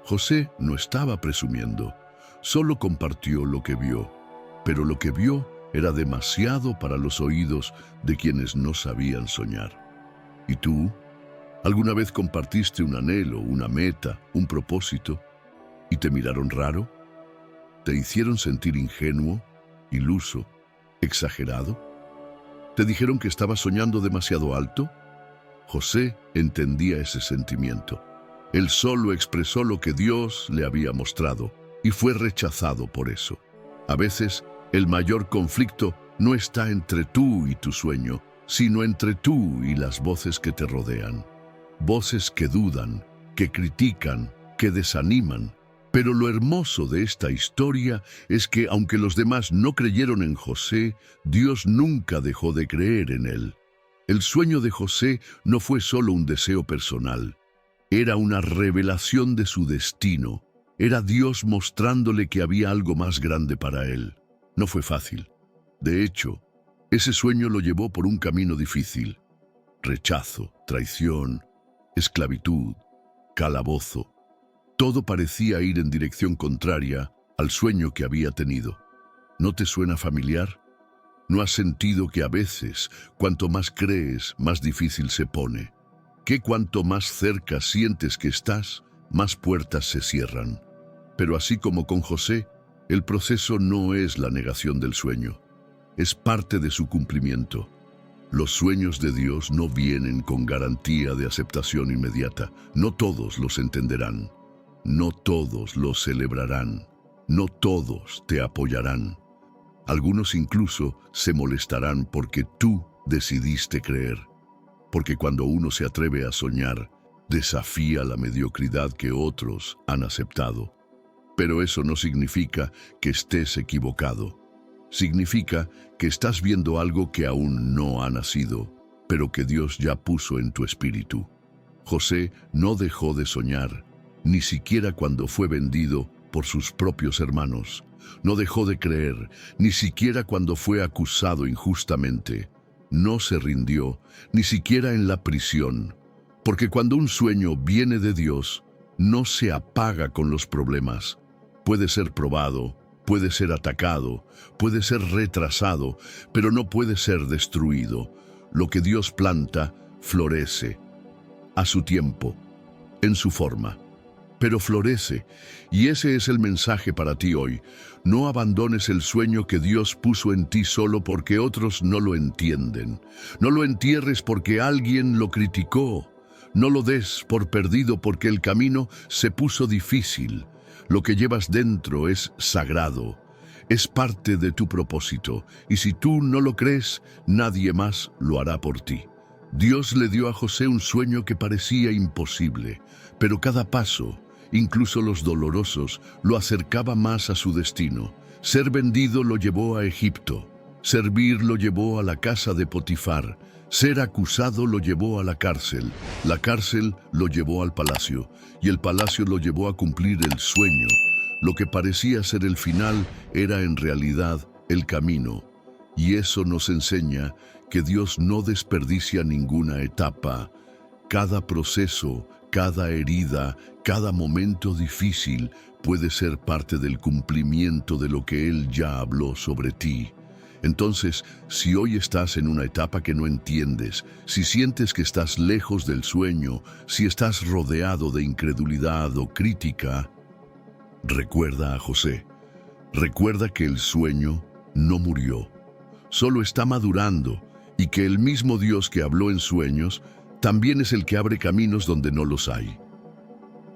José no estaba presumiendo, solo compartió lo que vio, pero lo que vio era demasiado para los oídos de quienes no sabían soñar. ¿Y tú? ¿Alguna vez compartiste un anhelo, una meta, un propósito, y te miraron raro? ¿Te hicieron sentir ingenuo, iluso, exagerado? ¿Te dijeron que estabas soñando demasiado alto? José entendía ese sentimiento. Él solo expresó lo que Dios le había mostrado y fue rechazado por eso. A veces, el mayor conflicto no está entre tú y tu sueño, sino entre tú y las voces que te rodean. Voces que dudan, que critican, que desaniman. Pero lo hermoso de esta historia es que, aunque los demás no creyeron en José, Dios nunca dejó de creer en él. El sueño de José no fue solo un deseo personal. Era una revelación de su destino. Era Dios mostrándole que había algo más grande para él. No fue fácil. De hecho, ese sueño lo llevó por un camino difícil. Rechazo, traición, esclavitud, calabozo. Todo parecía ir en dirección contraria al sueño que había tenido. ¿No te suena familiar? ¿No has sentido que a veces, cuanto más crees, más difícil se pone? Que cuanto más cerca sientes que estás, más puertas se cierran. Pero así como con José, el proceso no es la negación del sueño. Es parte de su cumplimiento. Los sueños de Dios no vienen con garantía de aceptación inmediata. No todos los entenderán. No todos los celebrarán. No todos te apoyarán. Algunos incluso se molestarán porque tú decidiste creer. Porque cuando uno se atreve a soñar, desafía la mediocridad que otros han aceptado. Pero eso no significa que estés equivocado. Significa que estás viendo algo que aún no ha nacido, pero que Dios ya puso en tu espíritu. José no dejó de soñar, ni siquiera cuando fue vendido por sus propios hermanos. No dejó de creer, ni siquiera cuando fue acusado injustamente. No se rindió, ni siquiera en la prisión. Porque cuando un sueño viene de Dios, no se apaga con los problemas. Puede ser probado, puede ser atacado, puede ser retrasado, pero no puede ser destruido. Lo que Dios planta, florece. A su tiempo, en su forma. Pero florece, y ese es el mensaje para ti hoy. No abandones el sueño que Dios puso en ti solo porque otros no lo entienden. No lo entierres porque alguien lo criticó. No lo des por perdido porque el camino se puso difícil. Lo que llevas dentro es sagrado. es parte de tu propósito, y si tú no lo crees, nadie más lo hará por ti. Dios le dio a José un sueño que parecía imposible, pero cada paso, incluso los dolorosos, lo acercaba más a su destino. Ser vendido lo llevó a Egipto, servir lo llevó a la casa de Potifar, ser acusado lo llevó a la cárcel lo llevó al palacio, y el palacio lo llevó a cumplir el sueño. Lo que parecía ser el final era en realidad el camino, y eso nos enseña que Dios no desperdicia ninguna etapa. Cada proceso, cada herida, cada momento difícil puede ser parte del cumplimiento de lo que Él ya habló sobre ti. Entonces, si hoy estás en una etapa que no entiendes, si sientes que estás lejos del sueño, si estás rodeado de incredulidad o crítica, recuerda a José. Recuerda que el sueño no murió, solo está madurando, y que el mismo Dios que habló en sueños también es el que abre caminos donde no los hay.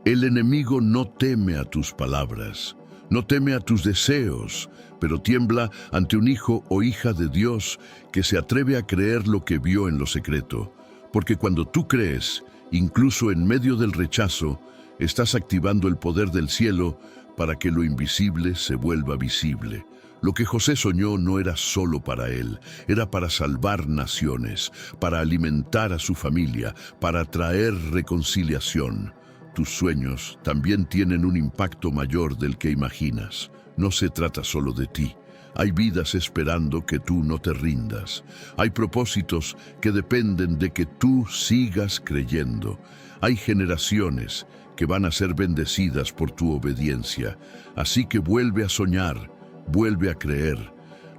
El enemigo no teme a tus palabras, no teme a tus deseos, pero tiembla ante un hijo o hija de Dios que se atreve a creer lo que vio en lo secreto. Porque cuando tú crees, incluso en medio del rechazo, estás activando el poder del cielo para que lo invisible se vuelva visible. Lo que José soñó no era solo para él, era para salvar naciones, para alimentar a su familia, para traer reconciliación. Tus sueños también tienen un impacto mayor del que imaginas. No se trata solo de ti. Hay vidas esperando que tú no te rindas. Hay propósitos que dependen de que tú sigas creyendo. Hay generaciones que van a ser bendecidas por tu obediencia. Así que vuelve a soñar, vuelve a creer.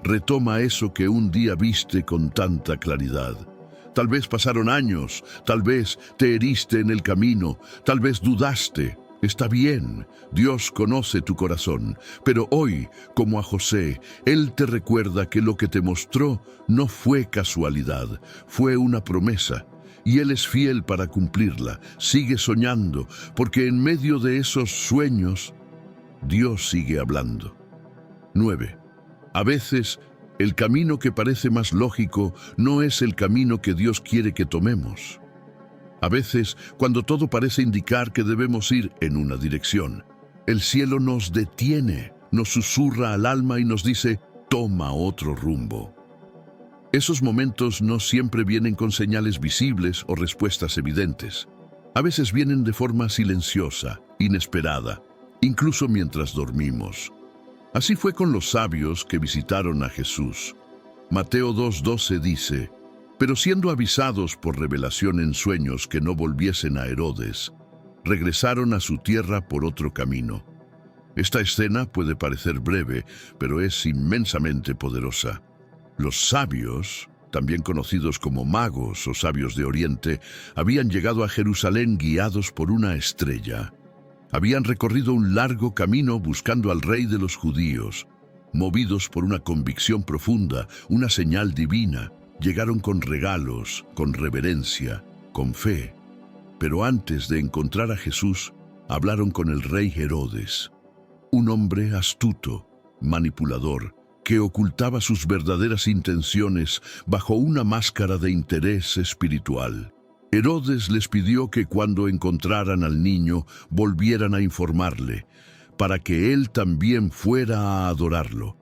Retoma eso que un día viste con tanta claridad. Tal vez pasaron años, tal vez te heriste en el camino, tal vez dudaste. Está bien, Dios conoce tu corazón, pero hoy, como a José, Él te recuerda que lo que te mostró no fue casualidad, fue una promesa, y Él es fiel para cumplirla. Sigue soñando, porque en medio de esos sueños, Dios sigue hablando. 9. A veces, el camino que parece más lógico no es el camino que Dios quiere que tomemos. A veces, cuando todo parece indicar que debemos ir en una dirección, el cielo nos detiene, nos susurra al alma y nos dice, toma otro rumbo. Esos momentos no siempre vienen con señales visibles o respuestas evidentes. A veces vienen de forma silenciosa, inesperada, incluso mientras dormimos. Así fue con los sabios que visitaron a Jesús. Mateo 2:12 dice, pero siendo avisados por revelación en sueños que no volviesen a Herodes, regresaron a su tierra por otro camino. Esta escena puede parecer breve, pero es inmensamente poderosa. Los sabios, también conocidos como magos o sabios de Oriente, habían llegado a Jerusalén guiados por una estrella. Habían recorrido un largo camino buscando al rey de los judíos. Movidos por una convicción profunda, una señal divina, llegaron con regalos, con reverencia, con fe. Pero antes de encontrar a Jesús, hablaron con el rey Herodes, un hombre astuto, manipulador, que ocultaba sus verdaderas intenciones bajo una máscara de interés espiritual. Herodes les pidió que cuando encontraran al niño volvieran a informarle, para que él también fuera a adorarlo.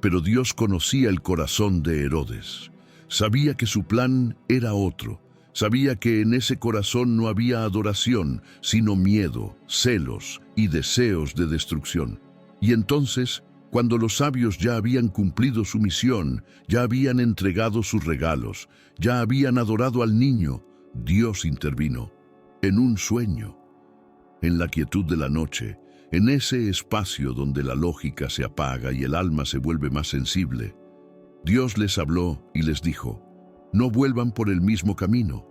Pero Dios conocía el corazón de Herodes. Sabía que su plan era otro. Sabía que en ese corazón no había adoración, sino miedo, celos y deseos de destrucción. Y entonces, cuando los sabios ya habían cumplido su misión, ya habían entregado sus regalos, ya habían adorado al niño, Dios intervino, en un sueño, en la quietud de la noche, en ese espacio donde la lógica se apaga y el alma se vuelve más sensible. Dios les habló y les dijo, no vuelvan por el mismo camino.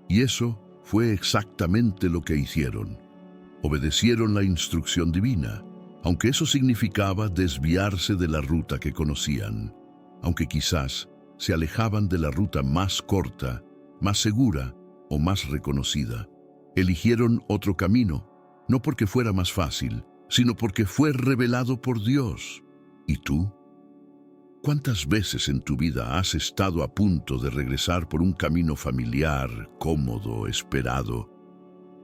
Y eso fue exactamente lo que hicieron. Obedecieron la instrucción divina, aunque eso significaba desviarse de la ruta que conocían, aunque quizás se alejaban de la ruta más corta, más segura o más reconocida. Eligieron otro camino, no porque fuera más fácil, sino porque fue revelado por Dios. ¿Y tú? ¿Cuántas veces en tu vida has estado a punto de regresar por un camino familiar, cómodo, esperado,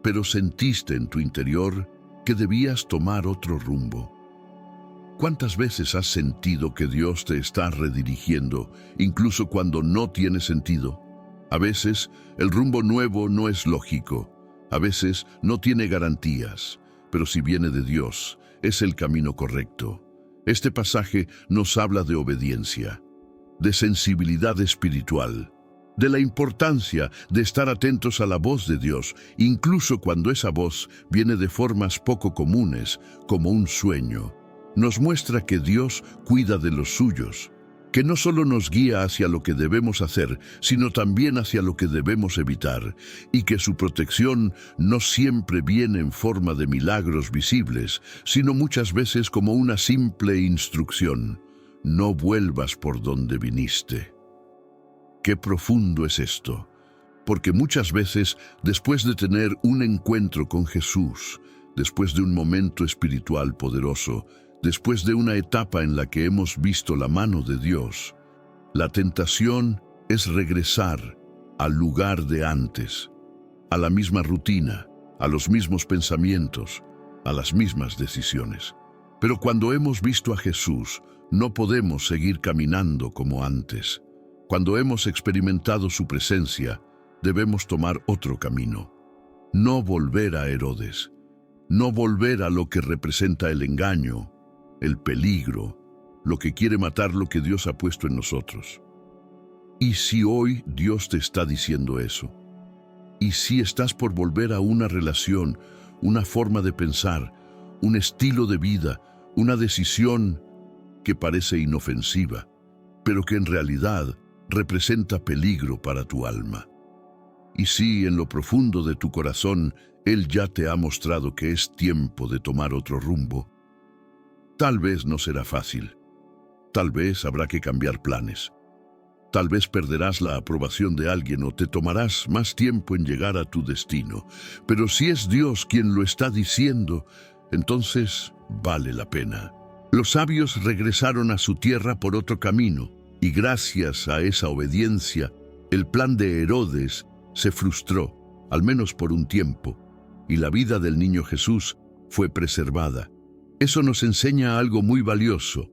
pero sentiste en tu interior que debías tomar otro rumbo? ¿Cuántas veces has sentido que Dios te está redirigiendo, incluso cuando no tiene sentido? A veces el rumbo nuevo no es lógico, a veces no tiene garantías, pero si viene de Dios, es el camino correcto. Este pasaje nos habla de obediencia, de sensibilidad espiritual, de la importancia de estar atentos a la voz de Dios, incluso cuando esa voz viene de formas poco comunes, como un sueño. Nos muestra que Dios cuida de los suyos, que no solo nos guía hacia lo que debemos hacer, sino también hacia lo que debemos evitar, y que su protección no siempre viene en forma de milagros visibles, sino muchas veces como una simple instrucción: no vuelvas por donde viniste. Qué profundo es esto, porque muchas veces, después de tener un encuentro con Jesús, después de un momento espiritual poderoso, después de una etapa en la que hemos visto la mano de Dios, la tentación es regresar al lugar de antes, a la misma rutina, a los mismos pensamientos, a las mismas decisiones. Pero cuando hemos visto a Jesús, no podemos seguir caminando como antes. Cuando hemos experimentado su presencia, debemos tomar otro camino. No volver a Herodes, no volver a lo que representa el engaño, el peligro, lo que quiere matar lo que Dios ha puesto en nosotros. ¿Y si hoy Dios te está diciendo eso? ¿Y si estás por volver a una relación, una forma de pensar, un estilo de vida, una decisión que parece inofensiva, pero que en realidad representa peligro para tu alma? ¿Y si en lo profundo de tu corazón Él ya te ha mostrado que es tiempo de tomar otro rumbo? Tal vez no será fácil. Tal vez habrá que cambiar planes. Tal vez perderás la aprobación de alguien o te tomarás más tiempo en llegar a tu destino. Pero si es Dios quien lo está diciendo, entonces vale la pena. Los sabios regresaron a su tierra por otro camino, y gracias a esa obediencia, el plan de Herodes se frustró, al menos por un tiempo, y la vida del niño Jesús fue preservada. Eso nos enseña algo muy valioso.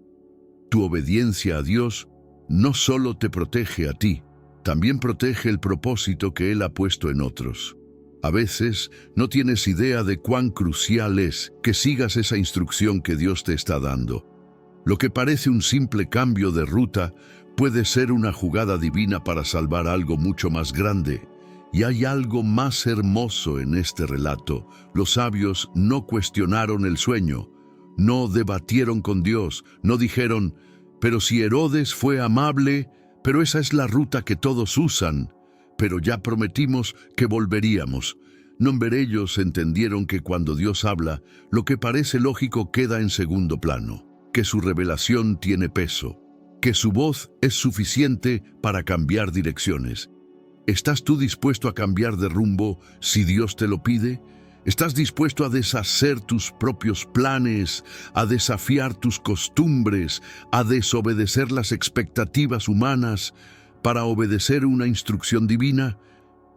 Tu obediencia a Dios no solo te protege a ti, también protege el propósito que Él ha puesto en otros. A veces no tienes idea de cuán crucial es que sigas esa instrucción que Dios te está dando. Lo que parece un simple cambio de ruta puede ser una jugada divina para salvar algo mucho más grande. Y hay algo más hermoso en este relato. Los sabios no cuestionaron el sueño, no debatieron con Dios, no dijeron: pero si Herodes fue amable, pero esa es la ruta que todos usan, pero ya prometimos que volveríamos. No, ellos entendieron que cuando Dios habla, lo que parece lógico queda en segundo plano, que su revelación tiene peso, que su voz es suficiente para cambiar direcciones. ¿Estás tú dispuesto a cambiar de rumbo si Dios te lo pide? ¿Estás dispuesto a deshacer tus propios planes, a desafiar tus costumbres, a desobedecer las expectativas humanas para obedecer una instrucción divina?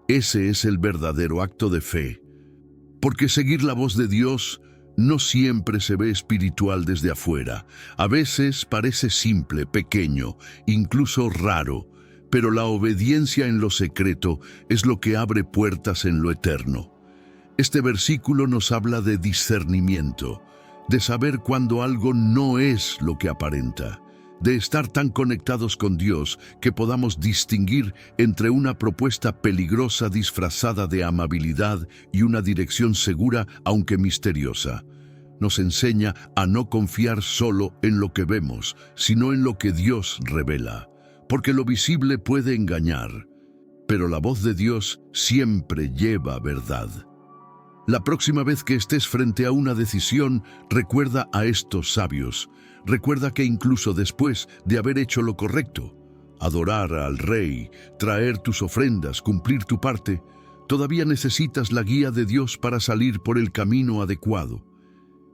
Ese es el verdadero acto de fe. Porque seguir la voz de Dios no siempre se ve espiritual desde afuera. A veces parece simple, pequeño, incluso raro, pero la obediencia en lo secreto es lo que abre puertas en lo eterno. Este versículo nos habla de discernimiento, de saber cuando algo no es lo que aparenta, de estar tan conectados con Dios que podamos distinguir entre una propuesta peligrosa disfrazada de amabilidad y una dirección segura aunque misteriosa. Nos enseña a no confiar solo en lo que vemos, sino en lo que Dios revela, porque lo visible puede engañar, pero la voz de Dios siempre lleva verdad. La próxima vez que estés frente a una decisión, recuerda a estos sabios. Recuerda que incluso después de haber hecho lo correcto, adorar al Rey, traer tus ofrendas, cumplir tu parte, todavía necesitas la guía de Dios para salir por el camino adecuado.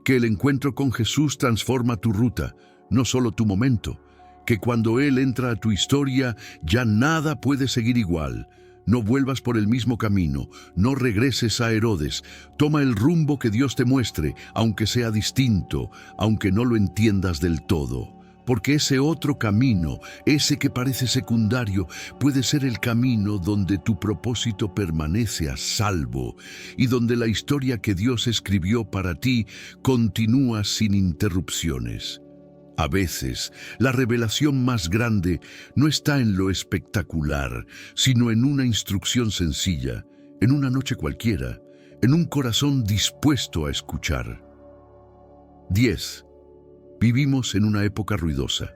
Que el encuentro con Jesús transforma tu ruta, no solo tu momento, que cuando Él entra a tu historia ya nada puede seguir igual. No vuelvas por el mismo camino, no regreses a Herodes. Toma el rumbo que Dios te muestre, aunque sea distinto, aunque no lo entiendas del todo. Porque ese otro camino, ese que parece secundario, puede ser el camino donde tu propósito permanece a salvo y donde la historia que Dios escribió para ti continúa sin interrupciones. A veces, la revelación más grande no está en lo espectacular, sino en una instrucción sencilla, en una noche cualquiera, en un corazón dispuesto a escuchar. 10. Vivimos en una época ruidosa,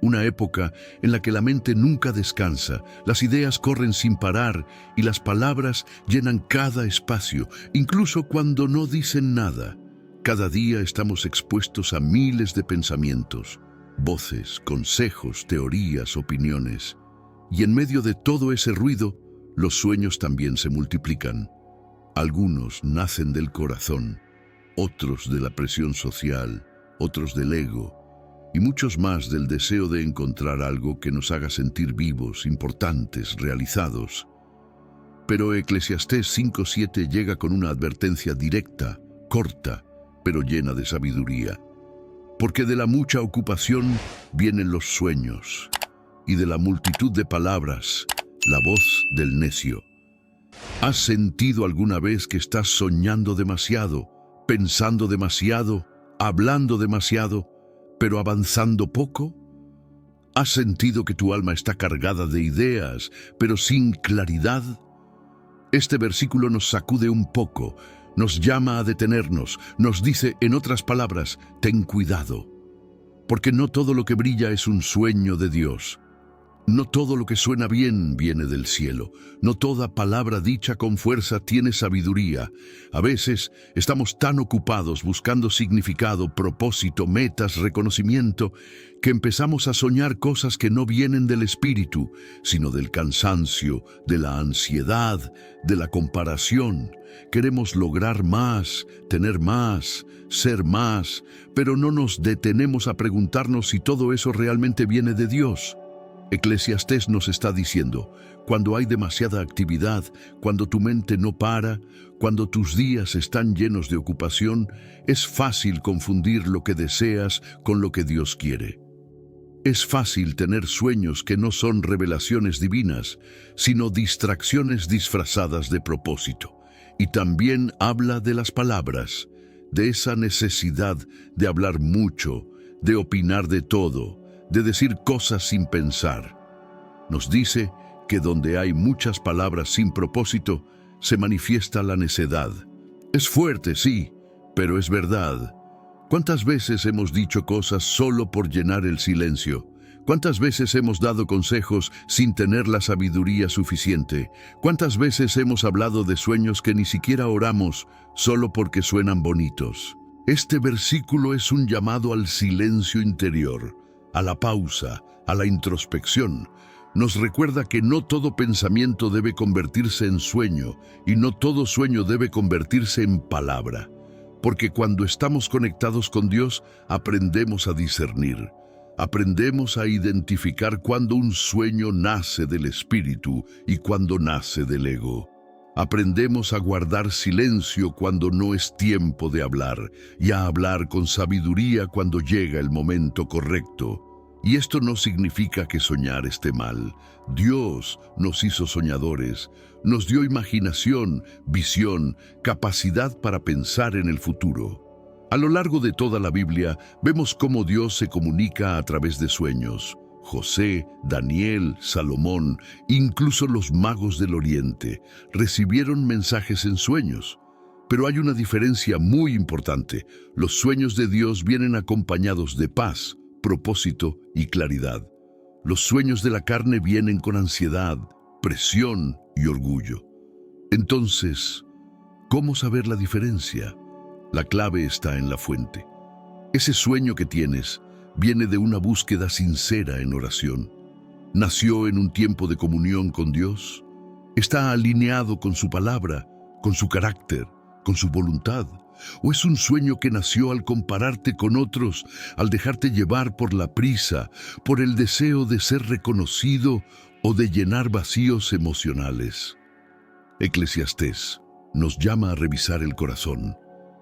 una época en la que la mente nunca descansa, las ideas corren sin parar y las palabras llenan cada espacio, incluso cuando no dicen nada. Cada día estamos expuestos a miles de pensamientos, voces, consejos, teorías, opiniones. Y en medio de todo ese ruido, los sueños también se multiplican. Algunos nacen del corazón, otros de la presión social, otros del ego, y muchos más del deseo de encontrar algo que nos haga sentir vivos, importantes, realizados. Pero Eclesiastés 5:7 llega con una advertencia directa, corta, pero llena de sabiduría. Porque de la mucha ocupación vienen los sueños, y de la multitud de palabras, la voz del necio. ¿Has sentido alguna vez que estás soñando demasiado, pensando demasiado, hablando demasiado, pero avanzando poco? ¿Has sentido que tu alma está cargada de ideas, pero sin claridad? Este versículo nos sacude un poco, nos llama a detenernos, nos dice, en otras palabras, ten cuidado. Porque no todo lo que brilla es un sueño de Dios. No todo lo que suena bien viene del cielo. No toda palabra dicha con fuerza tiene sabiduría. A veces estamos tan ocupados buscando significado, propósito, metas, reconocimiento, que empezamos a soñar cosas que no vienen del espíritu, sino del cansancio, de la ansiedad, de la comparación. Queremos lograr más, tener más, ser más, pero no nos detenemos a preguntarnos si todo eso realmente viene de Dios. Eclesiastés nos está diciendo, cuando hay demasiada actividad, cuando tu mente no para, cuando tus días están llenos de ocupación, es fácil confundir lo que deseas con lo que Dios quiere. Es fácil tener sueños que no son revelaciones divinas, sino distracciones disfrazadas de propósito. Y también habla de las palabras, de esa necesidad de hablar mucho, de opinar de todo, de decir cosas sin pensar. Nos dice que donde hay muchas palabras sin propósito, se manifiesta la necedad. Es fuerte, sí, pero es verdad. ¿Cuántas veces hemos dicho cosas solo por llenar el silencio? ¿Cuántas veces hemos dado consejos sin tener la sabiduría suficiente? ¿Cuántas veces hemos hablado de sueños que ni siquiera oramos solo porque suenan bonitos? Este versículo es un llamado al silencio interior, a la pausa, a la introspección. Nos recuerda que no todo pensamiento debe convertirse en sueño y no todo sueño debe convertirse en palabra. Porque cuando estamos conectados con Dios, aprendemos a discernir. Aprendemos a identificar cuando un sueño nace del espíritu y cuando nace del ego. Aprendemos a guardar silencio cuando no es tiempo de hablar y a hablar con sabiduría cuando llega el momento correcto. Y esto no significa que soñar esté mal. Dios nos hizo soñadores, nos dio imaginación, visión, capacidad para pensar en el futuro. A lo largo de toda la Biblia vemos cómo Dios se comunica a través de sueños. José, Daniel, Salomón, incluso los magos del Oriente, recibieron mensajes en sueños. Pero hay una diferencia muy importante. Los sueños de Dios vienen acompañados de paz, propósito y claridad. Los sueños de la carne vienen con ansiedad, presión y orgullo. Entonces, ¿cómo saber la diferencia? La clave está en la fuente. Ese sueño que tienes viene de una búsqueda sincera en oración. Nació en un tiempo de comunión con Dios. Está alineado con su palabra, con su carácter, con su voluntad. ¿O es un sueño que nació al compararte con otros, al dejarte llevar por la prisa, por el deseo de ser reconocido o de llenar vacíos emocionales? Eclesiastés nos llama a revisar el corazón,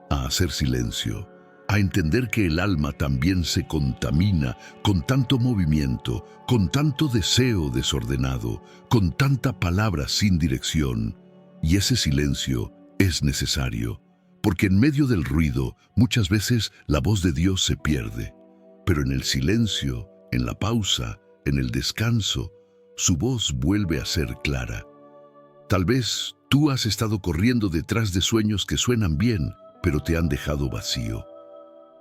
a hacer silencio, a entender que el alma también se contamina con tanto movimiento, con tanto deseo desordenado, con tanta palabra sin dirección. Y ese silencio es necesario, porque en medio del ruido muchas veces la voz de Dios se pierde. Pero en el silencio, en la pausa, en el descanso, su voz vuelve a ser clara. Tal vez tú has estado corriendo detrás de sueños que suenan bien, pero te han dejado vacío.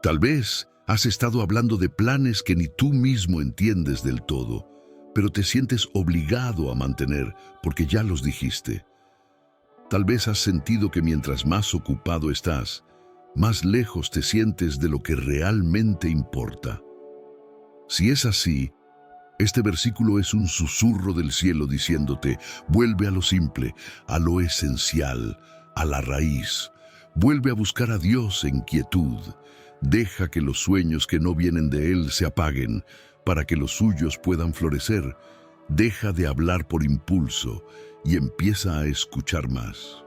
Tal vez has estado hablando de planes que ni tú mismo entiendes del todo, pero te sientes obligado a mantener porque ya los dijiste. Tal vez has sentido que mientras más ocupado estás, más lejos te sientes de lo que realmente importa. Si es así, este versículo es un susurro del cielo diciéndote: vuelve a lo simple, a lo esencial, a la raíz. Vuelve a buscar a Dios en quietud. Deja que los sueños que no vienen de Él se apaguen para que los suyos puedan florecer. Deja de hablar por impulso y empieza a escuchar más.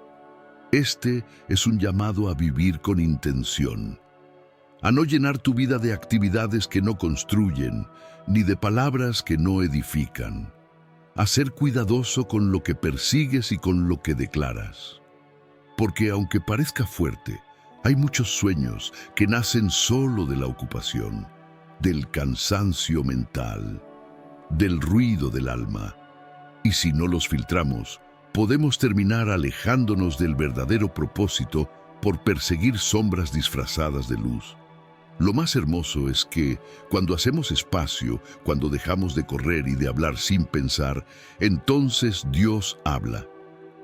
Este es un llamado a vivir con intención, a no llenar tu vida de actividades que no construyen, ni de palabras que no edifican, a ser cuidadoso con lo que persigues y con lo que declaras. Porque aunque parezca fuerte, hay muchos sueños que nacen solo de la ocupación, del cansancio mental, del ruido del alma. Y si no los filtramos, podemos terminar alejándonos del verdadero propósito por perseguir sombras disfrazadas de luz. Lo más hermoso es que, cuando hacemos espacio, cuando dejamos de correr y de hablar sin pensar, entonces Dios habla.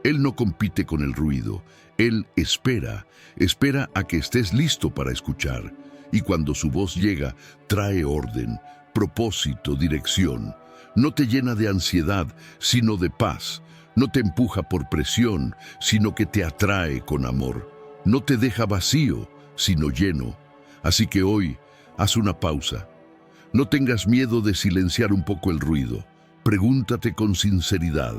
Él no compite con el ruido, Él espera a que estés listo para escuchar. Y cuando su voz llega, trae orden, propósito, dirección. No te llena de ansiedad, sino de paz. No te empuja por presión, sino que te atrae con amor. No te deja vacío, sino lleno. Así que hoy, haz una pausa. No tengas miedo de silenciar un poco el ruido. Pregúntate con sinceridad: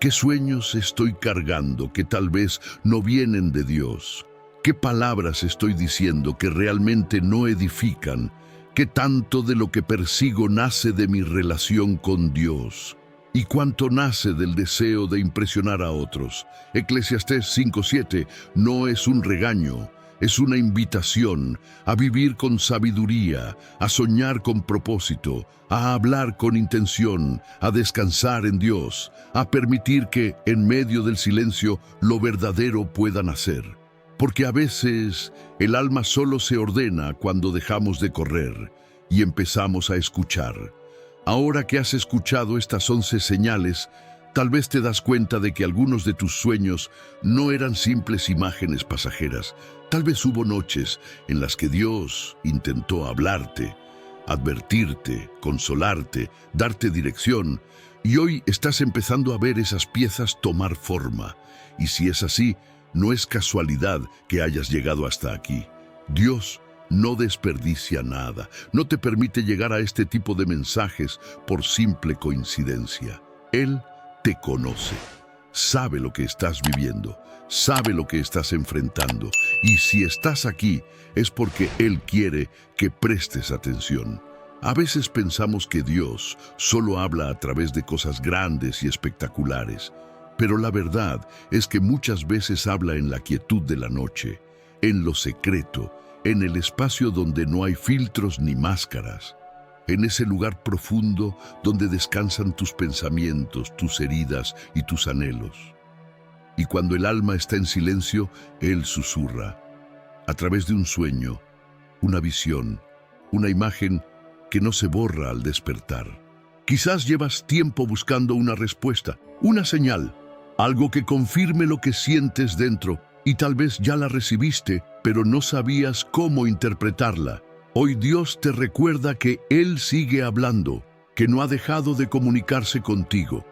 ¿qué sueños estoy cargando que tal vez no vienen de Dios? ¿Qué palabras estoy diciendo que realmente no edifican? ¿Qué tanto de lo que persigo nace de mi relación con Dios? ¿Y cuánto nace del deseo de impresionar a otros? Eclesiastés 5:7 no es un regaño, es una invitación a vivir con sabiduría, a soñar con propósito, a hablar con intención, a descansar en Dios, a permitir que, en medio del silencio, lo verdadero pueda nacer. Porque a veces el alma solo se ordena cuando dejamos de correr y empezamos a escuchar. Ahora que has escuchado estas 11 señales, tal vez te das cuenta de que algunos de tus sueños no eran simples imágenes pasajeras. Tal vez hubo noches en las que Dios intentó hablarte, advertirte, consolarte, darte dirección, y hoy estás empezando a ver esas piezas tomar forma. Y si es así, no es casualidad que hayas llegado hasta aquí. Dios no desperdicia nada, no te permite llegar a este tipo de mensajes por simple coincidencia. Él te conoce, sabe lo que estás viviendo, sabe lo que estás enfrentando, y si estás aquí es porque Él quiere que prestes atención. A veces pensamos que Dios solo habla a través de cosas grandes y espectaculares, pero la verdad es que muchas veces habla en la quietud de la noche, en lo secreto, en el espacio donde no hay filtros ni máscaras, en ese lugar profundo donde descansan tus pensamientos, tus heridas y tus anhelos. Y cuando el alma está en silencio, Él susurra, a través de un sueño, una visión, una imagen que no se borra al despertar. Quizás llevas tiempo buscando una respuesta, una señal, algo que confirme lo que sientes dentro, y tal vez ya la recibiste, pero no sabías cómo interpretarla. Hoy Dios te recuerda que Él sigue hablando, que no ha dejado de comunicarse contigo,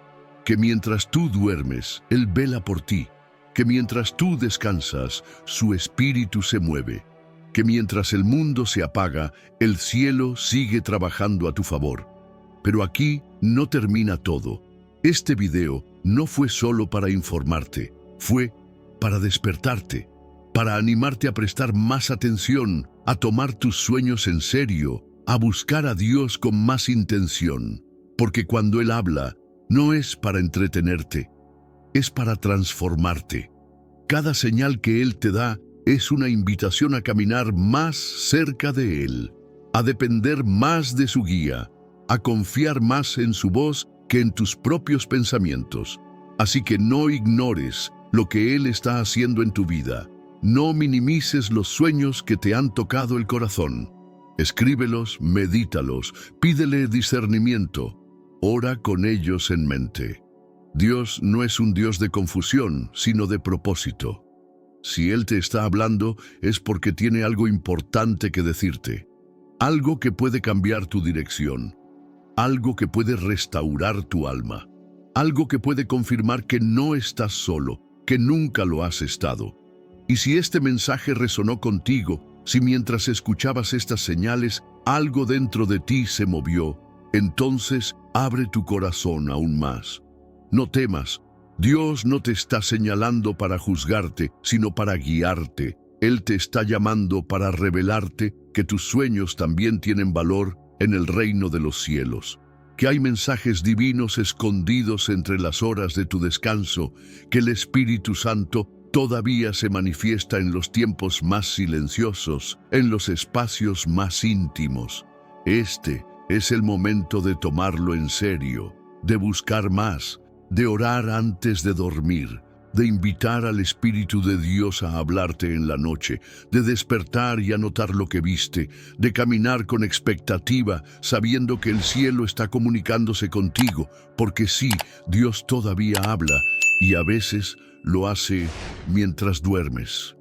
que mientras tú duermes, Él vela por ti, que mientras tú descansas, su espíritu se mueve, que mientras el mundo se apaga, el cielo sigue trabajando a tu favor. Pero aquí no termina todo. Este video no fue solo para informarte, fue para despertarte, para animarte a prestar más atención, a tomar tus sueños en serio, a buscar a Dios con más intención. Porque cuando Él habla, no es para entretenerte, es para transformarte. Cada señal que Él te da es una invitación a caminar más cerca de Él, a depender más de su guía, a confiar más en su voz que en tus propios pensamientos. Así que no ignores lo que Él está haciendo en tu vida. No minimices los sueños que te han tocado el corazón. Escríbelos, medítalos, pídele discernimiento. Ora con ellos en mente. Dios no es un Dios de confusión, sino de propósito. Si Él te está hablando, es porque tiene algo importante que decirte. Algo que puede cambiar tu dirección. Algo que puede restaurar tu alma. Algo que puede confirmar que no estás solo, que nunca lo has estado. Y si este mensaje resonó contigo, si mientras escuchabas estas señales, algo dentro de ti se movió, entonces abre tu corazón aún más. No temas. Dios no te está señalando para juzgarte, sino para guiarte. Él te está llamando para revelarte que tus sueños también tienen valor en el reino de los cielos, que hay mensajes divinos escondidos entre las horas de tu descanso, que el Espíritu Santo todavía se manifiesta en los tiempos más silenciosos, en los espacios más íntimos. Este es el momento de tomarlo en serio, de buscar más, de orar antes de dormir, de invitar al Espíritu de Dios a hablarte en la noche, de despertar y anotar lo que viste, de caminar con expectativa, sabiendo que el cielo está comunicándose contigo, porque sí, Dios todavía habla, y a veces lo hace mientras duermes.